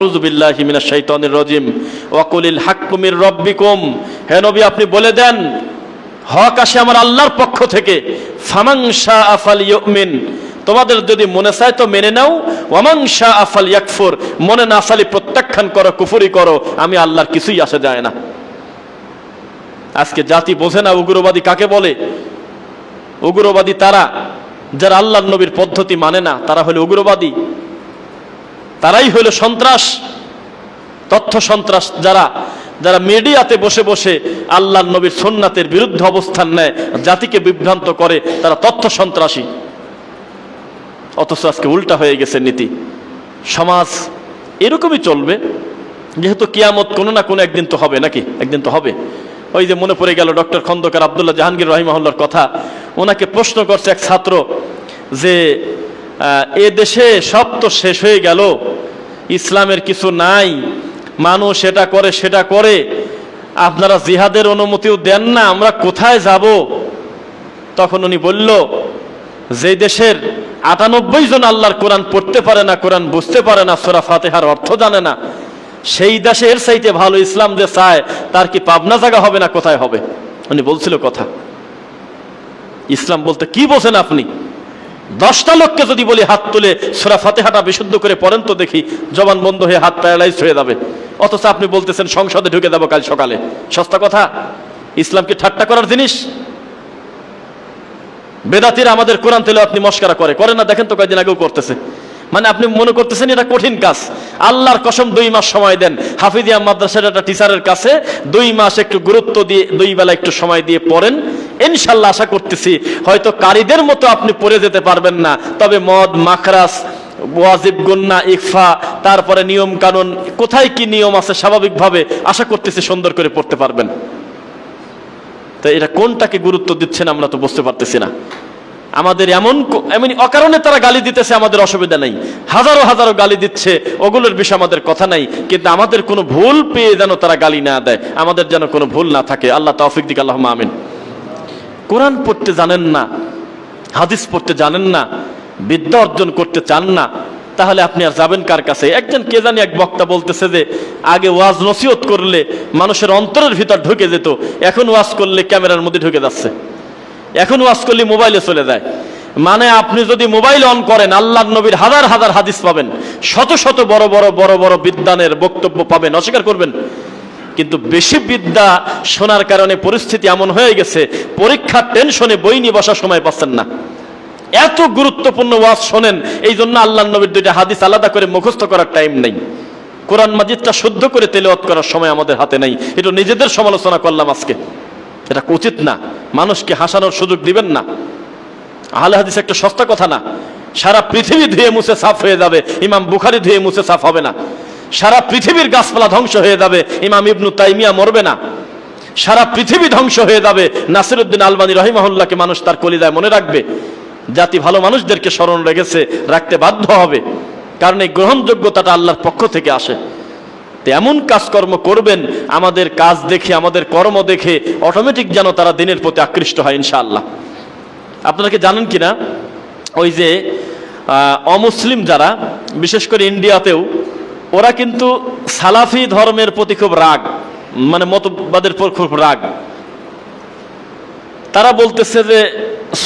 আউযু বিল্লাহি মিনাশ শাইতানির রাজিম ওয়া কুলিল হাক্কু মির রাব্বিকুম। হে নবী, আপনি বলে দেন হক আসে আমার আল্লাহর পক্ষ থেকে। ফামান শাআ ফালইউমিন, তোমাদের যদি মনে চায় তো মেনে নাও, ওয়ামান শাআ ফালইয়াকফুর, মনে না চাইলে প্রত্যাখ্যান করো, কুফরি করো, আমি আল্লাহর কিছুই আসে যায় না। আজকে জাতি বোঝে না উগ্রবাদী কাকে বলে। উগ্রবাদী তারা যারা আল্লাহর নবীর পদ্ধতি মানে না, তারা হলো উগ্রবাদী, তারাই হইল সন্ত্রাস, তথ্য সন্ত্রাস। যারা যারা মিডিয়াতে বসে বসে আল্লাহর নবীর সুন্নাতের বিরুদ্ধে অবস্থান নেয়, জাতিকে বিভ্রান্ত করে, তারা তথ্য সন্ত্রাসী। অথচ আজকে উল্টা হয়ে গেছে নীতি। সমাজ এরকমই চলবে, যেহেতু কিয়ামত কোনো না কোনো একদিন তো হবে, নাকি একদিন তো হবে। ওই যে মনে পড়ে গেল ডক্টর খন্দকার আব্দুল্লাহ জাহাঙ্গীর রাহিমাহুল্লাহর কথা। ওনাকে প্রশ্ন করছে এক ছাত্র যে এ দেশে সব তো শেষ হয়ে গেল, ইসলামের কিছু নাই, মানুষ এটা করে সেটা করে, আপনারা জিহাদের অনুমতিও দেন না, আমরা কোথায় যাব? তখন উনি বলল, যে দেশের ৯৮ জন আল্লাহর কোরআন পড়তে পারে না, কোরআন বুঝতে পারে না, সূরা ফাতিহার অর্থ জানে না, সেই দেশে এর চাইতে ভালো ইসলাম যে চায়, তার কি পাবনা জায়গা হবে না কোথায় হবে? উনি বলছিল কথা। ইসলাম বলতে কি বোঝেন আপনি? 10টা লোককে যদি বলি হাত তুলে সূরা ফাতিহাটা বিশুদ্ধ করে পড়েন তো দেখি, জবান বন্ধ হয়ে হাত প্যারালাইজ হয়ে যাবে। অথচ আপনি বলতেছেন সংসদে ঢুকে যাবো কাল সকালে। সস্তা কথা। ইসলামকে ঠাট্টা করার জিনিস। বেদাতিরা আমাদের কোরআন তেলাওয়াত নিয়ে মশকরা করে না, দেখেন তো কয়েকদিন আগেও করতেছে। মানে আপনি মনে করতেছেন এটা কঠিন কাজ। আল্লাহর কসম 2 মাস সময় দেন হাফিজিয়া মাদ্রাসার একটা টিচারের কাছে, 2 মাস একটু গুরুত্ব দিয়ে 2 বেলা একটু সময় দিয়ে পড়েন, ইনশাল্লাহ আশা করতেছি হয়তো কারীদের মতো আপনি পড়ে যেতে পারবেন না, তবে মদ, মাখরাজ, ওয়াজিব, গুন্না, ইকফা, তারপরে নিয়ম কানুন, কোথায় কি নিয়ম আছে স্বাভাবিকভাবে আশা করতেছি সুন্দর করে পড়তে পারবেন। তো এটা কোনটাকে গুরুত্ব দিচ্ছেন আমরা তো বুঝতে পারতেছি না। আমাদের এমন অকারণে তারা গালি দিতেছে, আমাদের অসুবিধা নেই, হাজারো হাজারো গালি দিচ্ছে, ওগুলোর বিষয়ে আমাদের কথা নাই, কিন্তু আমাদের কোনো ভুল পেয়ে যেন তারা গালি না দেয়, আমাদের যেন কোনো ভুল না থাকে। আল্লাহ তৌফিক দিক, আল্লাহুম্মা আমিন। কোরআন পড়তে জানেন না, হাদিস পড়তে জানেন না, বিদ্যা অর্জন করতে চান না, তাহলে আপনি আর যাবেন কার কাছে? একজন কে জানি এক বক্তা বলতেছে যে আগে ওয়াজ নসিহত করলে মানুষের অন্তরের ভিতর ঢুকে যেত, এখন ওয়াজ করলে ক্যামেরার মধ্যে ঢুকে যাচ্ছে, এখন ওয়াজ করলে মোবাইলে চলে যায়। মানে আপনি যদি মোবাইল অন করেন, আল্লাহর নবীর হাজার হাজার হাদিস পাবেন, শত শত বড় বড় বিদ্বানের বক্তব্য পাবেন, অস্বীকার করবেন? কিন্তু বেশি বিদ্যা শোনার কারণে পরিস্থিতি এমন হয়ে গেছে, পরীক্ষার টেনশনে বই নিয়ে বসার সময় পাচ্ছেন না। এত গুরুত্বপূর্ণ ওয়াজ শোনেন, এই জন্য আল্লাহর নবীর 2টা হাদিস আলাদা করে মুখস্থ করার টাইম নেই, কোরআন মাজিদটা শুদ্ধ করে তেলাওয়াত করার সময় আমাদের হাতে নেই। এটা নিজেদের সমালোচনা করলাম আজকে, এটা উচিত না। মানুষকে হাসানোর সুযোগ দিবেন না। আহলে হাদিস একটা সস্তা কথা না। সারা পৃথিবী ধুয়ে মুছে সাফ হয়ে যাবে, ইমাম বুখারী ধুয়ে মুছে সাফ হবে না। সারা পৃথিবীর গাছপালা ধ্বংস হয়ে যাবে, ইমাম ইবনু তাইমিয়া মরবে না। সারা পৃথিবী ধ্বংস হয়ে যাবে, নাসিরউদ্দিন আলবানী রাহিমাহুল্লাহকে মানুষ তার কলিজায় মনে রাখবে। জাতি ভালো মানুষদেরকে স্মরণ রেখেছে, রাখতে বাধ্য হবে, কারণ এই গ্রহণযোগ্যতাটা আল্লাহর পক্ষ থেকে আসে। এমন কাজকর্ম করবেন, আমাদের কাজ দেখে, আমাদের কর্ম দেখে অটোমেটিক যেন তারা দিনের প্রতি আকৃষ্ট হয় ইনশাআল্লাহ। আপনারা কি জানেন কিনা, ওই যে অমুসলিম যারা, বিশেষ করে ইন্ডিয়াতেও, ওরা কিন্তু সালাফি ধর্মের প্রতি খুব রাগ, মানে মতবাদের পর খুব রাগ। তারা বলতেছে যে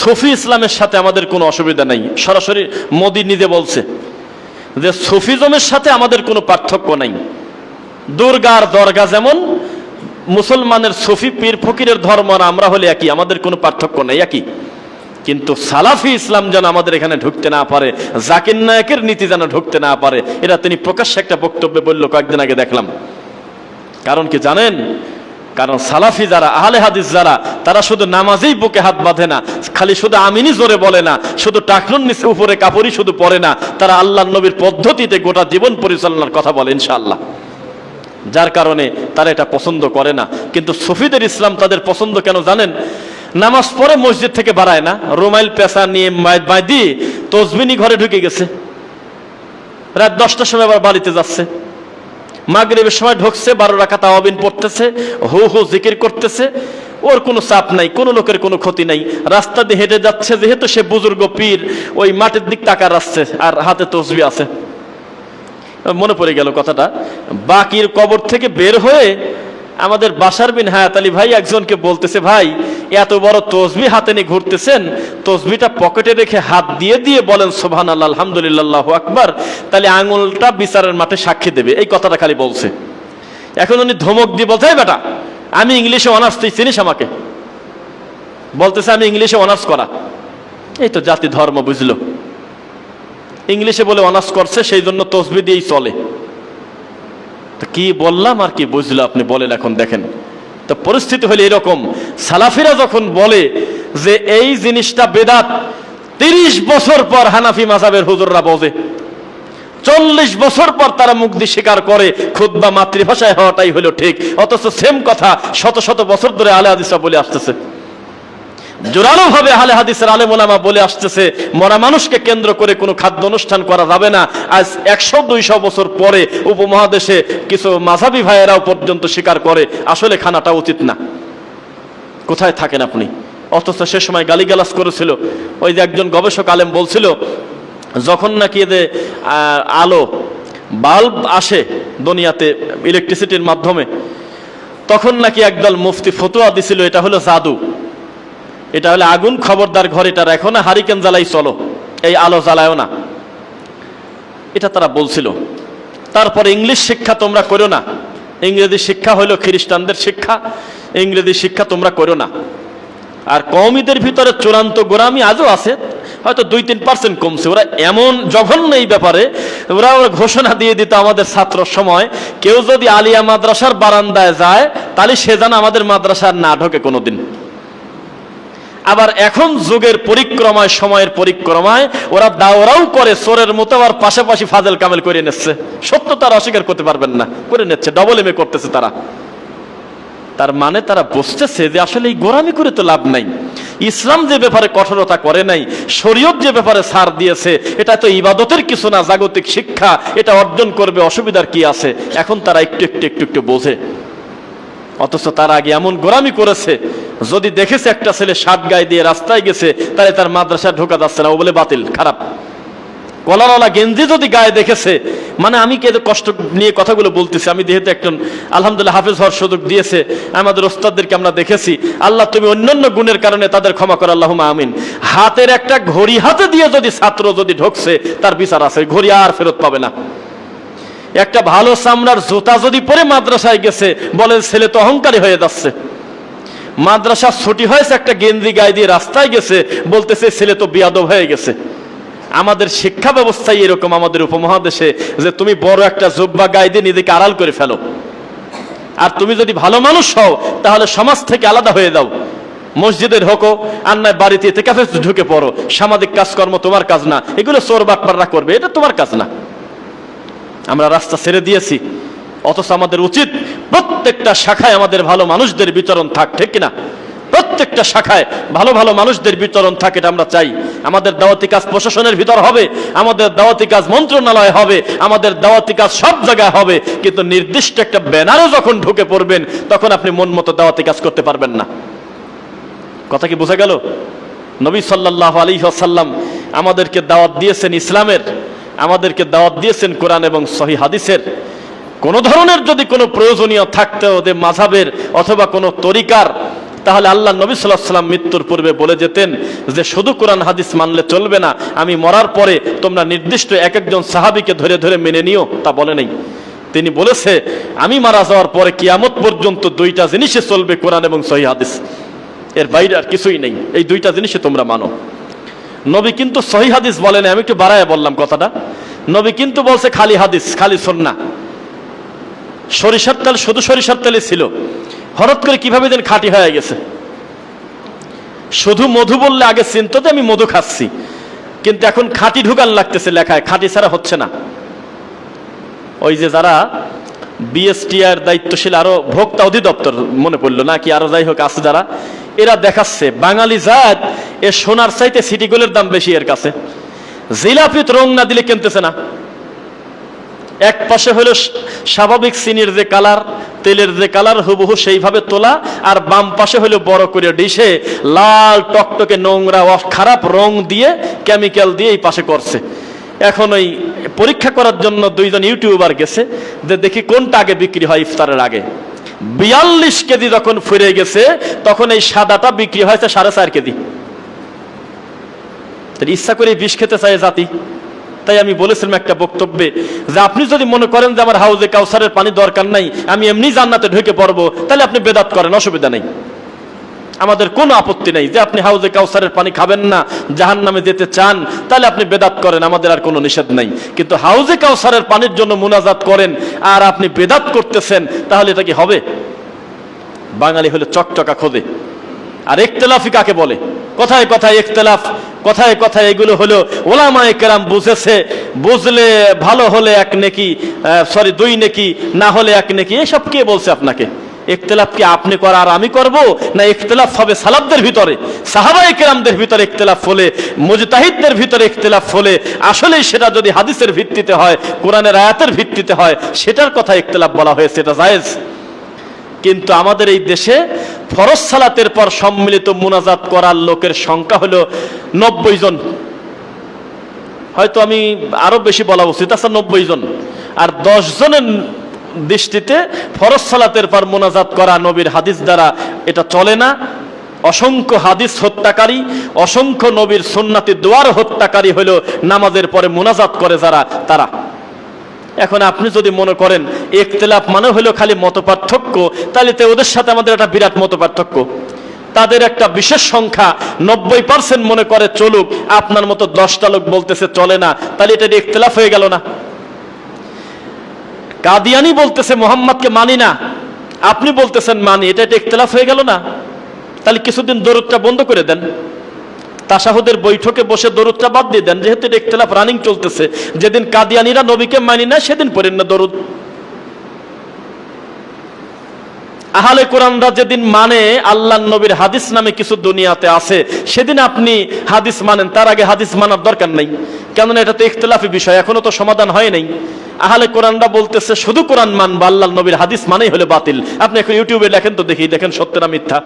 সুফি ইসলামের সাথে আমাদের কোনো অসুবিধা নাই। সরাসরি মোদি নিজে বলছে যে সুফিজমের সাথে আমাদের কোনো পার্থক্য নাই। দুর্গার দরগা যেমন, মুসলমানের সুফি পীর ফকিরের ধর্ম আর আমরা হলে একই, আমাদের কোনো পার্থক্য নেই, একই। কিন্তু সালাফি ইসলাম যেন আমাদের এখানে ঢুকতে না পারে, জাকির নায়েকের নীতি যেন ঢুকতে না পারে, এটা তিনি প্রকাশ্যে একটা বক্তব্যে বলল, কয়েকদিন আগে দেখলাম। কারণ কি জানেন? কারণ সালাফি যারা, আহলে হাদিস যারা, তারা শুধু নামাজেই বুকে হাত বাঁধে না, খালি শুধু আমিনি জোরে বলে না, শুধু টাকনুর নিচে উপরে কাপড়ই শুধু পরে না, তারা আল্লাহর নবীর পদ্ধতিতে গোটা জীবন পরিচালনার কথা বলে ইনশাআল্লাহ। যার কারণে তারা এটা পছন্দ করে না। কিন্তু সুফিদের ইসলাম তাদের পছন্দ কেন জানেন? নামাজ পড়ে মসজিদ থেকে বাড়ায় না, রুমাইল পেশা নিয়ে বাঁধি তসবিনী ঘরে ঢুকে গেছে, রাত 10টার সময় আবার বাড়িতে যাচ্ছে, মাগরিবের সময় ঢুকছে, 12 রাকাত তাওয়াবিন পড়তেছে, হু হু জিকির করতেছে, ওর কোনো চাপ নাই, কোনো লোকের কোনো ক্ষতি নাই। রাস্তা দিয়ে হেঁটে যাচ্ছে, যেহেতু সে বুজুর্গ পীর, ওই মাটির দিক তাকা রাখছে আর হাতে তসবি আছে। মনে পড়ে গেল কথাটা। বাকির কবর থেকে বের হয়ে আমাদের বাশার বিন হায়াত আলী ভাই একজনকে বলতেছে, ভাই এত বড় তসবি হাতে নিয়ে ঘুরতেছেন, তসবিটা পকেটে রেখে হাত দিয়ে দিয়ে বলেন সুবহানাল্লাহ আলহামদুলিল্লাহ আল্লাহু আকবার, তাহলে আঙুলটা বিচারের মাঠে সাক্ষী দেবে। এই কথাটা খালি বলছে। এখন উনি ধমক দিয়ে বলতে, বেটা আমি ইংলিশে অনার্স, তুই চিনিস আমাকে? বলতেছে আমি ইংলিশে অনার্স করা। এই তো জাতি ধর্ম বুঝলো, ইংলিশে বলে অনার্স করছে, সেই জন্য তসবি দিয়েই চলে। তো কি বললাম আর কি বুঝলো আপনি বলেন। এখন দেখেন তো পরিস্থিতি হলে এরকম। সালাফিরা যখন বলে যে এই জিনিসটা বেদাত, 30 বছর পর হানাফি মাযহাবের হুজুররা বোঝে, 40 বছর পর তারা মুক্তি স্বীকার করে খুতবা মাতৃভাষায় হওয়াটাই হলো ঠিক। অথচ সেম কথা শত শত বছর ধরে আলে হাদিসরা বলে আসতেছে, জোরালো ভাবে আলে হাদিসের আলেম ওলামা বলে আসতেছে মরা মানুষকে কেন্দ্র করে কোনো খাদ্য অনুষ্ঠান করা যাবে না। আজ 100-200 বছর পরে উপমহাদেশে কিছু মাযহাবী ভাইয়েরাও পর্যন্ত স্বীকার করে আসলে খানাটা উচিত না। কোথায় থাকেন আপনি? অথচ সে সময় গালিগালাজ করেছিল। ওই যে একজন গবেষক আলেম বলছিল, যখন নাকি এদের আলো বাল্ব আসে দুনিয়াতে ইলেকট্রিসিটির মাধ্যমে, তখন নাকি একদল মুফতি ফতোয়া দিছিল এটা হলো জাদু, এটা হলো আগুন, খবরদার ঘরেটা রাখো না, হারিকেন জ্বালাই চলো, এই আলো জ্বালায়ও না, এটা তারা বলছিল। তারপরে ইংলিশ শিক্ষা তোমরা করো না, ইংরেজি শিক্ষা হলো খ্রিস্টানদের শিক্ষা, ইংরেজি শিক্ষা তোমরা করো না। আর কওমিদের ভিতরে চূড়ান্ত গোরামি আজও আছে, হয়তো 2-3% কমছে। ওরা এমন জঘন্য এই ব্যাপারে, ওরা ঘোষণা দিয়ে দিত আমাদের ছাত্র সময়, কেউ যদি আলিয়া মাদ্রাসার বারান্দায় যায় তাহলে সে যেন আমাদের মাদ্রাসার না ঢোকে কোনোদিন। আবার এখন যুগের পরিক্রমায়, সময়ের পরিক্রমায় ওরা দাওরাও করে চোরের মতো, আবার পাশাপাশি ফাজেল কামেল করে নিচ্ছে। সত্য তারা অস্বীকার করতে পারবেন না, করে নিচ্ছে, ডবল এমএ করতেছে তারা। তার মানে তারা বুঝতেছে যে আসলে এই গোরামি করে তো লাভ নাই। ইসলাম যে ব্যাপারে কঠোরতা করে নাই, শরীয়ত যে ব্যাপারে ছাড় দিয়েছে, এটা তো ইবাদতের কিছু না, জাগতিক শিক্ষা, এটা অর্জন করবে, অসুবিধার কি আছে? এখন তারা একটু একটু একটু একটু বোঝে। অথচ তার আগে এমন গোরামি করেছে, যদি দেখেছে একটা ছেলে শার্ট গায়ে দিয়ে রাস্তায় গেছে, তাহলে তার মাদ্রাসায় ঢোকা যাচ্ছে না, ও বলে বাতিল, খারাপ। কলারওয়ালা গেঞ্জি যদি গায়ে দেখেছে, মানে আমি কে কষ্ট নিয়ে কথাগুলো বলতেছি, আমি যেহেতু একজন আলহামদুলিল্লাহ হাফেজ হওয়ার সুযোগ দিয়েছে আমাদের ওস্তাদদেরকে, আমরা দেখেছি। আল্লাহ তুমি অন্যান্য গুণের কারণে তাদের ক্ষমা করো, আল্লাহুম্মা আমিন। হাতের একটা ঘড়ি হাতে দিয়ে যদি ছাত্র যদি ঢুকছে, তার বিচার আছে, ঘড়ি আর ফেরত পাবে না। একটা ভালো চামড়ার জুতা যদি পরে মাদ্রাসায় গেছে, বলে ছেলে তো অহংকারী হয়ে যাচ্ছে। মাদ্রাসা ছুটি হয়েছে, একটা গেঞ্জি গায়ে দিয়ে রাস্তায় গেছে, বলতেছে ছেলে তো বিয়াদব হয়ে গেছে। আমাদের শিক্ষা ব্যবস্থায় এরকম, আমাদের উপমহাদেশে, যে তুমি বড় একটা জুব্বা গায়ে দিয়ে নিজেকে আড়াল করে ফেলো, আর তুমি যদি ভালো মানুষ হও তাহলে সমাজ থেকে আলাদা হয়ে যাও, মসজিদের হোকো আর নয় বাড়িতে ইতিকাফে ঢুকে পড়ো, সামাজিক কাজকর্ম তোমার কাজ না, এগুলো চোর বাটপাররা করবে, এটা তোমার কাজ না। আমরা রাস্তা ছেড়ে দিয়েছি, অথচ আমাদের উচিত প্রত্যেকটা শাখায় আমাদের ভালো মানুষদের বিচরণ থাক, ঠিক কিনা? প্রত্যেকটা শাখায় ভালো ভালো মানুষদের বিচরণ থাকে, এটা আমরা চাই। আমাদের দাওয়াতি কাজ প্রশাসনের ভিতর হবে, আমাদের দাওয়াতি কাজ মন্ত্রণালয় হবে, আমাদের দাওয়াতি কাজ সব জায়গায় হবে, কিন্তু নির্দিষ্ট একটা ব্যানারও যখন ঢুকে পড়বেন, তখন আপনি মন মতো দাওয়াতি কাজ করতে পারবেন না। কথা কি বোঝা গেল? নবী সাল্লাল্লাহু আলাইহি ওয়াসাল্লাম আমাদেরকে দাওয়াত দিয়েছেন ইসলামের, আমাদেরকে দাওয়াত দিয়েছেন কোরআন এবং সহিহ হাদিসের। কোন ধরনের যদি কোনো প্রয়োজনীয় থাকতো ওদের মাযহাবের অথবা কোনো তরিকার, তাহলে আল্লাহ নবী সাল্লাল্লাহু আলাইহি ওয়াসাল্লাম মৃত্যুর পূর্বে বলে যেতেন যে শুধু কোরআন হাদিস মানলে চলবে না, আমি মরার পরে তোমরা নির্দিষ্ট এক একজন সাহাবীকে ধরে ধরে মেনে নিও, তা বলে নাই। তিনি বলেছে আমি মারা যাওয়ার পরে কিয়ামত পর্যন্ত দুইটা জিনিসে চলবে, কোরআন এবং সহিহ হাদিস, এর বাইরে আর কিছুই নেই, এই দুইটা জিনিসে তোমরা মানো। নবী কিন্তু সহিহ হাদিস বলে না, আমি একটু বাড়ায় বললাম কথাটা। নবী কিন্তু বলছে খালি হাদিস, খালি সুন্নাহ। সরিষার তেল শুধু সরিষার তেলে ছিল, হঠাৎ করে কিভাবে যেন খাঁটি হয়ে গেছে। শুধু মধু বললে আগে চিন্তা যে আমি মধু খাচ্ছি, কিন্তু এখন খাঁটি ঢুকান লাগতেছে লেখায়, খাঁটি ছাড়া হচ্ছে না। ওই যে যারা বিএসটিআর দায়িত্বশীল, আরো ভোক্তা অধিদপ্তর মনে পড়লো না কি, আরো যাই হোক আছে যারা, এরা দেখাচ্ছে বাঙালি জাত এ সোনার চাইতে সিটিগুলোর দাম বেশি এর কাছে। জিলাপিত রং না দিলে কিনতেছে না। এক পাশে হলো স্বাভাবিক চিনির যে কালার, তেলের যে কালার হুবহু সেইভাবে তোলা, আর বাম পাশে হলো বড় করে ডিশে লাল টকটকে নোংরা খারাপ রং দিয়ে, কেমিক্যাল দিয়ে এই পাশে করছে। এখন ওই পরীক্ষা করার জন্য দুইজন ইউটিউবার গেছে যে দেখি কোনটা আগে বিক্রি হয় ইফতারের আগে। 42 কেজি যখন ফুরে গেছে তখন এই সাদাটা বিক্রি হয়েছে 4.5 কেজি। ইচ্ছা করে বিষ খেতে চায় জাতি। তাই আমি বলেছিলাম একটা বক্তব্যে যে আপনি যদি মনে করেন যে আমার হাউজে কাউসারের পানি দরকার নাই, আমি এমনি জান্নাতে ঢুকে পড়বো, তাহলে আপনি বেদাত করেন, অসুবিধা নেই, আমাদের কোনো আপত্তি নেই। যে আপনি হাউজে কাউসারের পানি খাবেন না, জাহান্নামে যেতে চান, তাহলে আপনি বেদাত করেন, আমাদের আর কোনো নিষেধ নাই। কিন্তু হাউজে কাউসারের পানির জন্য মুনাজাত করেন আর আপনি বেদাত করতেছেন, তাহলে এটা কি হবে? বাঙালি হলে চকচকা খোদে। আর ইখতিলাফি কাকে বলে? কথায় কথায় ইখতিলাফ, কথায় কথায় এগুলো হলো ওলামায়ে কেরাম বুঝেছে, বুঝলে ভালো হলে এক নেকি, সরি 2 নেকি, না হলে 1 নেকি। এসব কে বলছে আপনাকে? ইখতিলাফ কি আপনি করা আর আমি করব? না ইখতিলাফ হবে সালাফদের ভিতরে, সাহাবায়ে কেরামদের ভিতরে ইখতিলাফ হলে, মুজতাহিদদের ভিতরে ইখতিলাফ হলে, আসলে সেটা যদি হাদিসের ভিত্তিতে হয়, কোরআনের আয়াতের ভিত্তিতে হয়, সেটার কথা ইখতিলাফ বলা হয়েছে, এটা জায়েজ। কিন্তু আমাদের এই দেশে ফরজ সালাতের পর সম্মিলিত মুনাজাত করার লোকের সংখ্যা হলো 90 জন। হয়তো আমি আরো বেশি বলা উচিত, আচ্ছা 90 জন। আর 10 জনের দৃষ্টিতে ফরজ সালাতের পর মুনাজাত করা নবীর হাদিস দ্বারা এটা চলে না। অসংখ্য হাদিস হত্যাকারী, অসংখ্য নবীর সুন্নাতি দোয়ার হত্যাকারী হলো নামাজের পরে মুনাজাত করে যারা, তারা। এখন আপনি যদি মনে করেন ইখতিলাফ মানে হলো খালি মতপার্থক্য, তাহলে তো ওদের সাথে আমাদের একটা বিরাট মতপার্থক্য। তাদের একটা বিশেষ সংখ্যা 90% মনে করে চলুক, আপনার মতো 10টা লোক বলতেছে চলে না, তাহলে এটা ইখতিলাফ হয়ে গেল না? কাদিয়ানি বলতেছে মুহাম্মদকে মানি না, আপনি বলতেছেন মানি, এটা ইখতিলাফ হয়ে গেল না? তাহলে কিছুদিন দরুদটা বন্ধ করে দেন, তাশাহুদের বৈঠকে বসে দরুদটা বাদ দিয়ে দেন, যেহেতু এটা ইখতিলাফ রানিং চলতেছে। যেদিন কাদিয়ানিরা নবীকে মানি না সেদিন পড়েন না দরুদ। আহলে কোরআনরা যেদিন মানে আল্লাহর নবীর হাদিস নামে কিছু দুনিয়াতে আছে, সেদিন আপনি হাদিস মানেন, তার আগে হাদিস মানার দরকার নেই। কেননা এটা তো ইখতিলাফি বিষয়, এখনো তো সমাধান হয় নাই। আহলে কোরআনরা বলতেছে শুধু কোরআন মানবা, আল্লাহর নবীর হাদিস মানেই হলো বাতিল। আপনি এখন ইউটিউবে লেখেন তো দেখি, দেখেন সত্য না মিথ্যা।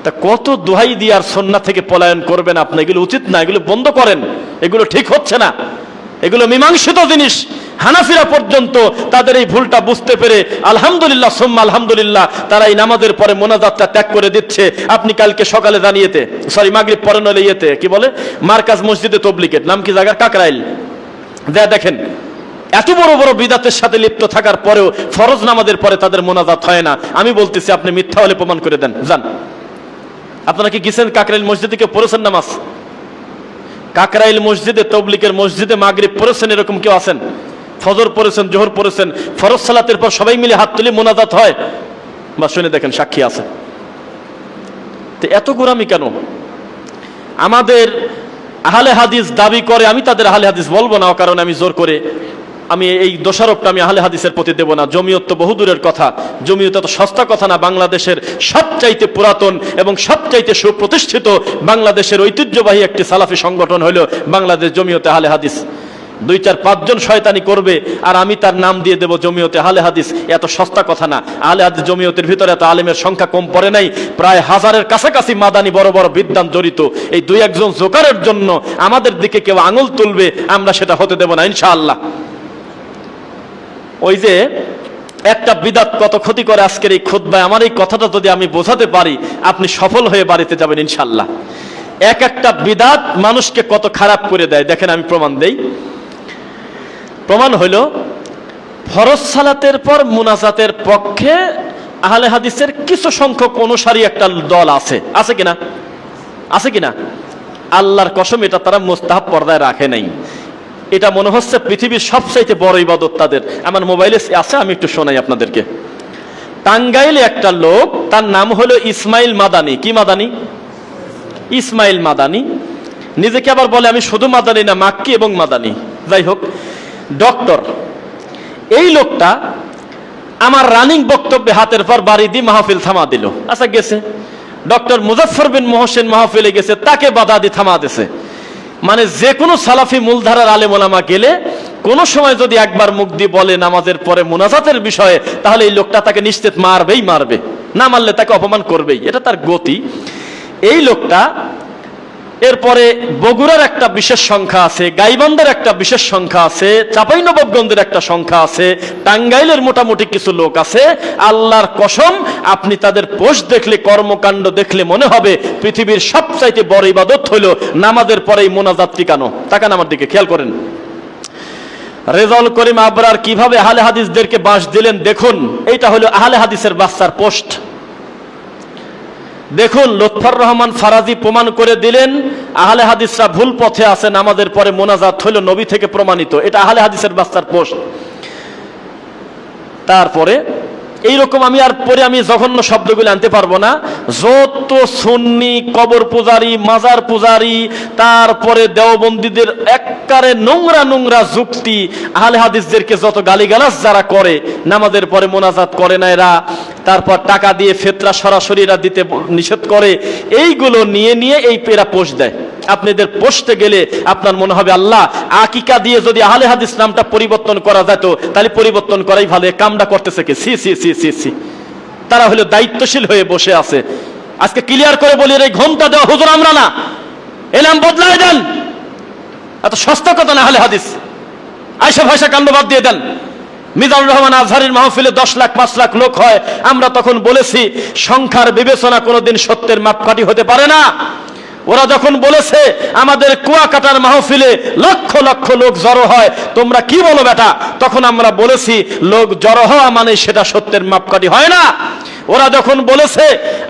তা কত দোহাই দিয়ে আর সুন্নাহ থেকে পলায়ন করবেন আপনি? এগুলো উচিত না, এগুলো বন্ধ করেন, এগুলো ঠিক হচ্ছে না, এগুলো মীমাংসিত জিনিস। হানাফিরা পর্যন্ত তাদের এই ভুলটা বুঝতে পেরে আলহামদুলিল্লাহ সুম্মা আলহামদুলিল্লাহ তারা এই নামাজের পরে মোনাজাতটা ত্যাগ করে দিচ্ছে। আপনি কালকে সকালে জানিয়েতে, সরি মাগরিব পরে নলে ইয়েতে কি বলে, মার্কাজ মসজিদে তবলিগের নাম কি জায়গা, কাকরাইল, দেখেন এত বড় বড় বিদাতের সাথে লিপ্ত থাকার পরেও ফরজ নামাজের পরে তাদের মোনাজাত হয় না। আমি বলতেছি আপনি মিথ্যা হলে প্রমাণ করে দেন, যান। আপনারা কি গেছেন কাকরাইল মসজিদে, কেউ পড়েছেন নামাজ? কাকরাইল মসজিদে, তবলিগের মসজিদে মাগরিব পড়েছেন এরকম কেউ আছেন? ফজর পড়েছেন, জোহর পড়েছেন, ফরজ সালাতের পর সবাই মিলে হাত তুলে মোনাজাত হয়? বা শুনে দেখেন, সাক্ষী আছে। তো এত গোরামি কেন? আমাদের আহলে হাদিস দাবি করে, আমি তাদের আহলে হাদিস বলবো না, কারণ আমি জোর করে আমি এই দোষারোপটা আমি আহলে হাদিসের প্রতি দেব না। জমিয়ত তো বহুদূরের কথা, জমিয়ত তো সস্তা কথা না। বাংলাদেশের সবচাইতে পুরাতন এবং সবচাইতে সুপ্রতিষ্ঠিত বাংলাদেশের ঐতিহ্যবাহী একটি সালাফি সংগঠন হলো বাংলাদেশ জমিয়তে আহলে হাদিস। 2-4-5 জন শয়তানি করবে আর আমি তার নাম দিয়ে দেব জমিয়তে আহলে হাদিস, এত সস্তা কথা না। আহলে হাদিস জমিয়তের ভিতরে এত আলেমের সংখ্যা কম পড়ে নাই, প্রায় 1000-এর কাছাকাছি মাদানি বড় বড় বিদ্বান জড়িত। এই 2-1 জন জোকারের জন্য আমাদের দিকে কেউ আঙুল তুলবে, আমরা সেটা হতে দেব না ইনশাআল্লাহ। ওই যে একটা বিদাত কত ক্ষতি করে আজকের এই খুতবায়, আমার এই কথাটা যদি আমি বোঝাতে পারি, আপনি সফল হয়ে বাড়িতে যাবেন ইনশাআল্লাহ। একটা বিদাত মানুষকে কত খারাপ করে দেয়, দেখেন আমি প্রমাণ দেই। প্রমাণ হইল ফরজ সালাতের পর মুনাজাতের পক্ষে আহলে হাদিসের কিছু সংখ্যক অনুসারী একটা দল আছে, আছে কিনা? আছে কিনা? আল্লাহর কসম এটা তারা মুস্তাহাব পর্দায় রাখে নাই। এটা মনে হচ্ছে পৃথিবীর সবচাইতে বড় ইবাদত তাদের। আমার মোবাইলে আছে, আমি একটু শোনাই আপনাদেরকে। টাঙ্গাইলে একটা লোক, তার নাম হলো ইসমাইল মাদানি। কি মাদানি? ইসমাইল মাদানি। নিজেকে আবার বলে আমি শুধু মাদানি না, মাক্কি এবং মাদানি। যাই হোক, ডক্টর। এই লোকটা আমার রানিং বক্তব্যে হাতের পর বাড়ি দিয়ে মাহফিল থামা দিল। আচ্ছা গেছে ডক্টর মুজাফফর বিন মোহসেন মাহফিলে গেছে, তাকে বাধা দিয়ে থামা দিছে। মানে যে কোনো সালাফি মূলধারার আলেম ওলামা গেলে কোন সময় যদি একবার মুখ দিয়ে বলে নামাজের পরে মুনাজাতের বিষয়ে, তাহলে এই লোকটা তাকে নিশ্চিত মারবেই মারবে, না মারলে তাকে অপমান করবেই, এটা তার গতি। এই লোকটা এরপরে বগুড়ার একটা বিশেষ সংখ্যা আছে, গাইবান্ধার একটা বিশেষ সংখ্যা আছে, চাঁপাইনবাবগঞ্জের একটা সংখ্যা আছে, টাঙ্গাইলের মোটামুটি কিছু লোক আছে। আল্লাহর কসম, আপনি তাদের পোস্ট দেখলে, কর্মকাণ্ড দেখলে মনে হবে পৃথিবীর সবচাইতে বড় ইবাদত হলো নামাজের পরেই মোনাজাত টিকানো। তাকান আমার দিকে, খেয়াল করেন। রেজাউল করিম আবরার কিভাবে আহলে হাদিসদেরকে বাঁশ দিলেন দেখুন। এইটা হলো আহলে হাদিসের বাচ্চার পোস্ট। দেখুন, লুৎফর রহমান ফারাজি প্রমাণ করে দিলেন আহলে হাদিসরা ভুল পথে আছে, নামাজের পরে মোনাজাত হলো নবী থেকে প্রমাণিত। এটা আহলে হাদিসের বাচ্চার পোস্ট। তারপরে এইরকম আমি জঘন্য শব্দগুলো আনতে পারবো না। যত সুন্নি কবর পূজারি, মাজার পূজারি, তারপরে দেওবন্দীদের এককারে নোংরা নোংরা যুক্তি, আহলে হাদিসদেরকে যত গালিগালাজ যারা করে, নামাজের পরে মোনাজাত করে না এরা, তারপর টাকা দিয়ে ফেতরা সরাসরি এরা দিতে নিষেধ করে, এইগুলো নিয়ে নিয়ে এরা পোস্ট দেয়। আপনি এদের পোস্টে গেলে আপনার মনে হবে আল্লাহ, আকিকা দিয়ে যদি আহলে হাদিস নামটা পরিবর্তন করা যেত তাহলে পরিবর্তন করাই ভালো। কামটা করতেছে কি? সি সি সি সি সি। তারা হলো দায়িত্বশীল হয়ে বসে আছে। আজকে ক্লিয়ার করে বলি, এই ঘোমটা দেওয়া হুজুর আমরা না, এ নাম বদলায় দেন। এত সস্তা কথা না আহলে হাদিস। আয়সা ভাষা কাণ্ড বাদ দিয়ে দেন। মিজানুর রহমান আজহারের মাহফিলে 10 লাখ 5 লাখ লোক হয়, আমরা তখন বলেছি সংখ্যার বিবেচনা কোনোদিন সত্যের মাপকাঠি হতে পারে না। ওরা যখন বলেছে আমাদের কুয়াকাটার মাহফিলে লক্ষ লক্ষ লোক জড়ো হয়, তোমরা কি বলো বেটা, তখন আমরা বলেছি লোক জড়ো হওয়া মানে সেটা সত্যের মাপকাঠি হয় না। ওরা যখন বলেছে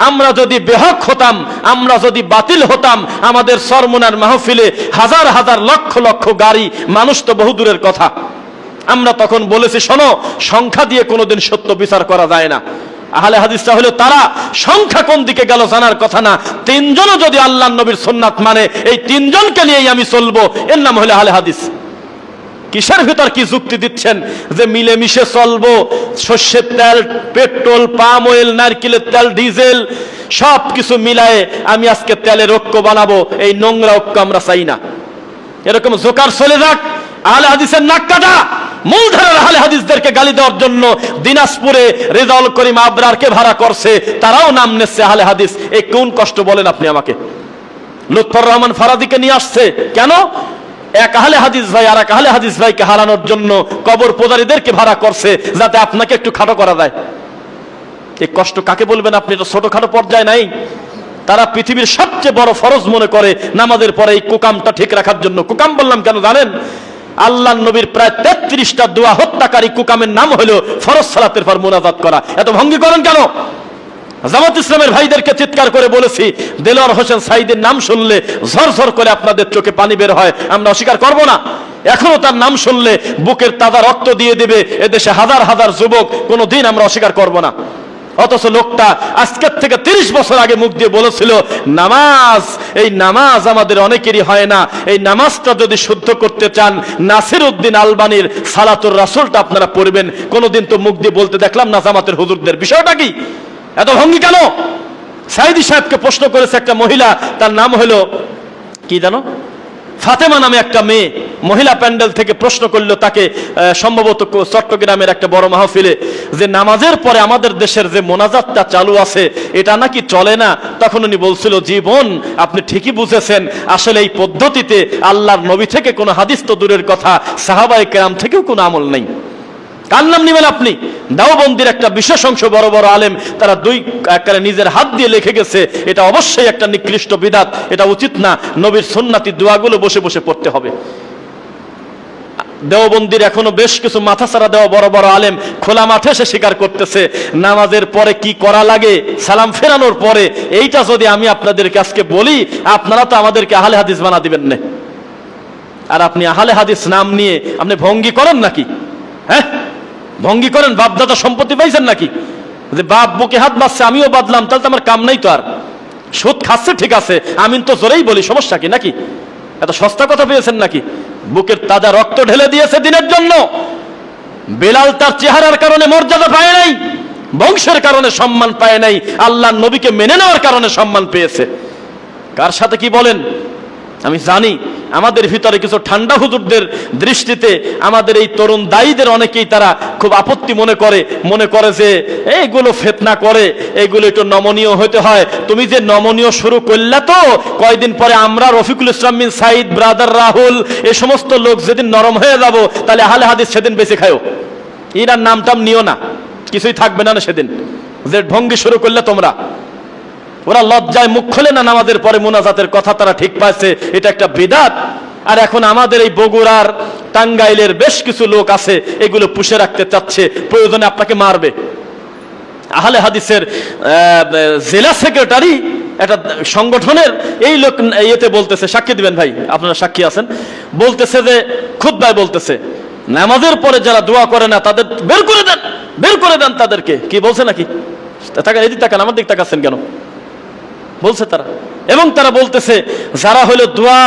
আমরা যদি বেহক হতাম, আমরা যদি বাতিল হতাম, আমাদের সরমুনার মাহফিলে হাজার হাজার লক্ষ লক্ষ গাড়ি, মানুষ তো বহু দূরের কথা, আমরা তখন বলেছি শোনো, সংখ্যা দিয়ে কোনোদিন সত্য বিচার করা যায় না। আহলে হাদিসরা হলো তারা সংখ্যা কোন দিকে গেল জানার কথা না, তিনজনও যদি আল্লাহর নবীর সুন্নাত মানে, এই তিনজনকে নিয়েই আমি চলবো, এর নাম হলো আহলে হাদিস। কিসের ভিতর কি যুক্তি দিচ্ছেন যে মিলেমিশে চলবো, সর্ষের তেল, পেট্রোল, পাম অয়েল, নারকেলের তেল, ডিজেল সব কিছু মিলায়ে আমি আজকে তেলের ঐক্য বানাবো, এই নোংরা ঐক্য আমরা চাই না। এরকম জোকার চলে যাক। আহলে হাদিসের নাক কাটা, মূলধারার আহলে হাদিসদেরকে গালি দেওয়ার জন্য দিনাজপুরে রেজাউল করিম আবরারকে ভাড়া করছে, তারাও নাম নিচ্ছে আহলে হাদিস। এই কোন কষ্ট বলেন আপনি আমাকে? লুৎফর রহমান ফারাদিকে নিয়ে আসছে কেন? এক আহলে হাদিস ভাই আর এক আহলে হাদিস ভাইকে হারানোর জন্য কবর পূজারীদেরকে ভাড়া করছে, যাতে আপনাকে একটু খাটো করা যায়। এই কষ্ট কাকে বলবেন আপনি? এটা ছোটখাটো পর্যায়ে নাই। তারা পৃথিবীর সবচেয়ে বড় ফরজ মনে করে নামাজের পরে এই কুকামটা ঠিক রাখার জন্য। কুকাম বললাম কেন জানেন? আল্লাহর নবীর প্রায় 33টা দোয়া হত্যাকারী কুকামের নাম হলো ফরজ সালাতের পর মুনাজাত করা। এত ভঙ্গি করেন কেন? জামাত ইসলামের ভাইদেরকে চিৎকার করে বলেছি, দেলোয়ার হোসেন সাইদের নাম শুনলে ঝরঝর করে আপনাদের চোখে পানি বের হয়, আমরা অস্বীকার করব না। এখনো তার নাম শুনলে বুকের তাজা রক্ত দিয়ে দেবে এদেশে হাজার হাজার যুবক, কোনোদিন আমরা অস্বীকার করব না। অথচ লোকটা আজকের থেকে 30 বছর আগে মুখ দিয়ে বলেছিল নামাজ, এই নামাজ আমাদের অনেকেরই হয় না, এই নামাজটা যদি শুদ্ধ করতে চান নাসিরউদ্দিন আলবানির সালাতুর রাসূলটা আপনারা পড়বেন। কোনোদিন তো মুখ দিয়ে বলতে দেখলাম না জামাতের হুজুরদের। বিষয়টা কি? এত ভঙ্গি কেন? সাইদি সাহেবকে প্রশ্ন করেছে একটা মহিলা, তার নাম হলো কি জানো, ফাতেমা নামে একটা মেয়ে, মহিলা প্যান্ডেল থেকে প্রশ্ন করলো তাকে, সম্ভবত চট্টগ্রামের একটা বড় মাহফিলে, যে নামাজের পরে আমাদের দেশের যে মোনাজাতটা চালু আছে এটা নাকি চলে না। তখন উনি বলছিল, জীবন আপনি ঠিকই বুঝেছেন, আসলে এই পদ্ধতিতে আল্লাহর নবী থেকে কোনো হাদিস তো দূরের কথা, সাহাবায়ে কেরাম থেকেও কোনো আমল নেই। কার নাম নিবেন আপনি? দেওবন্দির একটা বিশেষ অংশ বড় বড় আলেম, তারা দুই একেবারে নিজের হাত দিয়ে লিখে গেছে, এটা অবশ্যই একটা নিকৃষ্ট বিদাত, এটা উচিত না। নবীর সুন্নাতি দোয়াগুলো বসে বসে পড়তে হবে। দেওবন্দির এখনো বেশ কিছু মাথা ছাড়া দেওয়া বড় বড় আলেম খোলা মাঠে এসে স্বীকার করতেছে নামাজের পরে কি করা লাগে, সালাম ফেরানোর পরে। এইটা যদি আমি আপনাদেরকে আজকে বলি, আপনারা তো আমাদেরকে আহলে হাদিস বানা দিবেন না। আর আপনি আহলে হাদিস নাম নিয়ে আপনি ভঙ্গি করেন নাকি? হ্যাঁ, ভঙ্গি করেন? বাপদাদা সম্পত্তি পাইছেন নাকি? যে বাপ বুকে হাত বাঁচছে আমিও বাদলাম, তাহলে তো আমার কাম নাই তো আর। সুদ খাচ্ছে ঠিক আছে, আমি তো জোরেই বলি, সমস্যা কি নাকি? এত সস্তা কথা পেয়েছেন নাকি? বুকের তাজা রক্ত ঢেলে দিয়েছে দিনের জন্য। বেলাল তার চেহারার কারণে মর্যাদা পায় নাই, বংশের কারণে সম্মান পায় নাই, আল্লাহর নবীকে মেনে নেওয়ার কারণে সম্মান পেয়েছে। কার সাথে কি বলেন আমি জানি। আমাদের ভিতরে কিছু ঠান্ডা হুজুরদের দৃষ্টিতে আমাদের এই তরুণ দায়ীদের অনেকেই তারা খুব আপত্তি মনে করে যে এইগুলো ফিতনা করে, এইগুলো একটু নমনীয় হতে হয়। তুমি যে নমনীয় শুরু করলে তো কয়দিন পরে আমরা রফিকুল ইসলাম বিন সাইদ, ব্রাদার রাহুল, এই সমস্ত লোক যেদিন নরম হয়ে যাব, তাহলে আহলে হাদিস সেদিন বেঁচে খায়ও। এরার নামটাম নিও না, কিছুই থাকবে না সেদিন। যে ভঙ্গি শুরু করলে তোমরা, ওরা লজ্জায় মুখ খোলে না নামাজের পরে মুনাজাতের কথা তারা ঠিক পাইছে, এটা একটা বিদআত। আর এখন আমাদের এই বগুড়ার, টাঙ্গাইলের বেশ কিছু লোক আছে, এগুলো পুষে রাখতে চাচ্ছে, প্রয়োজনে আপনাকে মারবে। আহলে হাদিসের জেলা সেক্রেটারি একটা সংগঠনের এই লোক ইয়েতে বলতেছে, সাক্ষী দিবেন ভাই, আপনারা সাক্ষী আছেন, বলতেছে যে খুতবায় বলতেছে নামাজের পরে যারা দোয়া করে না তাদের বের করে দেন তাদেরকে। কি বলছে নাকি? এদিক তাকান, আমার দিক তাকাচ্ছেন কেন? বলছে তারা। এবং তারা বলতেছে যারা হলো দোয়া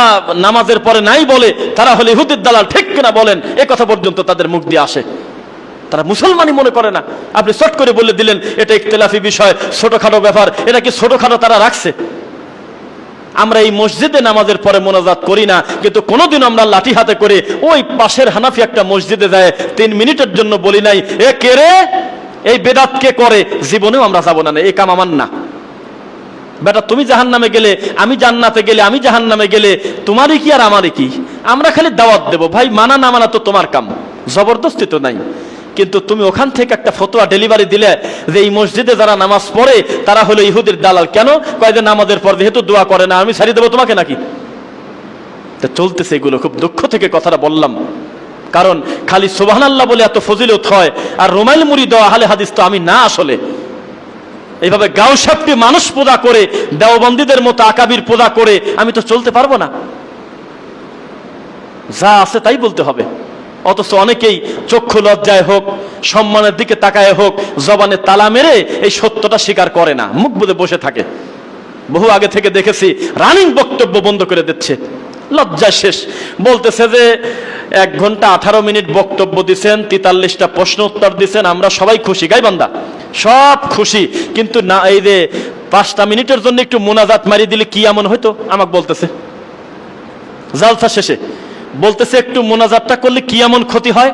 নামাজের পরে নাই বলে তারা হলো ইহুদির দালাল, ঠিক কিনা বলেন? এ কথা পর্যন্ত তাদের মুখ দিয়ে আসে। তারা মুসলমানই মনে করে না। আপনি চট করে বলে দিলেন এটা ইখতিলাফি বিষয়, ছোটখাটো ব্যাপার। এটা কি ছোটখাটো তারা রাখছে? আমরা এই মসজিদে নামাজের পরে মোনাজাত করি না, কিন্তু কোনোদিন আমরা লাঠি হাতে করে ওই পাশের হানাফি একটা মসজিদে যায় 3 মিনিটের জন্য বলি নাই এ কে রে, এই বেদাত কে করে? জীবনেও আমরা যাবো না, এই কাম আমার না। বেটা তুমি জাহান্নামে গেলে আমি জান্নাতে গেলে, আমি জাহান্নামে গেলে তোমারই কি আর আমারই কি? আমরা খালি দাওয়াত দেব ভাই, মানা না মানা তো তোমার কাম, জবরদস্তি তো নাই। কিন্তু তুমি ওখান থেকে একটা ফতোয়া ডেলিভারি দিলে যে এই মসজিদে যারা নামাজ পড়ে তারা হলো ইহুদির দালাল। কেন? কয়েকদিন নামাজের পর যেহেতু দোয়া করে না, আমি ছাড়িয়ে দেবো তোমাকে নাকি? চলতেছে এগুলো। খুব দুঃখ থেকে কথাটা বললাম, কারণ খালি সুবহানাল্লাহ বলে এত ফজিলত হয়, আর রুমাইল মুড়ি দেওয়া আহলে হাদিস তো আমি না। আসলে এইভাবে গাউসাপটি মানুষ পূজা করে, দেওবন্দীদের মতো আকাবির পূজা করে আমি তো চলতে পারবো না। যা আছে তাই বলতে হবে। অথচ অনেকেই চক্ষু লজ্জায় হোক, সম্মানের দিকে তাকায় হোক, জবানে তালা মেরে এই সত্যটা স্বীকার করে না, মুখ বুজে বসে থাকে। বহু আগে থেকে দেখেছি রানিং বক্তব্য বন্ধ করে দিচ্ছে, লজ্জা শেষ। বলতেছে যে 1 ঘন্টা 18 মিনিট বক্তব্য দিচ্ছেন, 43টা প্রশ্ন উত্তর দিচ্ছেন, আমরা সবাই খুশি, গাইবান্ধা সব খুশি, কিন্তু না এই যে 5টা মিনিটের জন্য একটু মোনাজাত মারি দিলে কি এমন হয়তো? আমাকে বলতেছে জালসা শেষে, বলতেছে একটু মোনাজাতটা করলে কি এমন ক্ষতি হয়?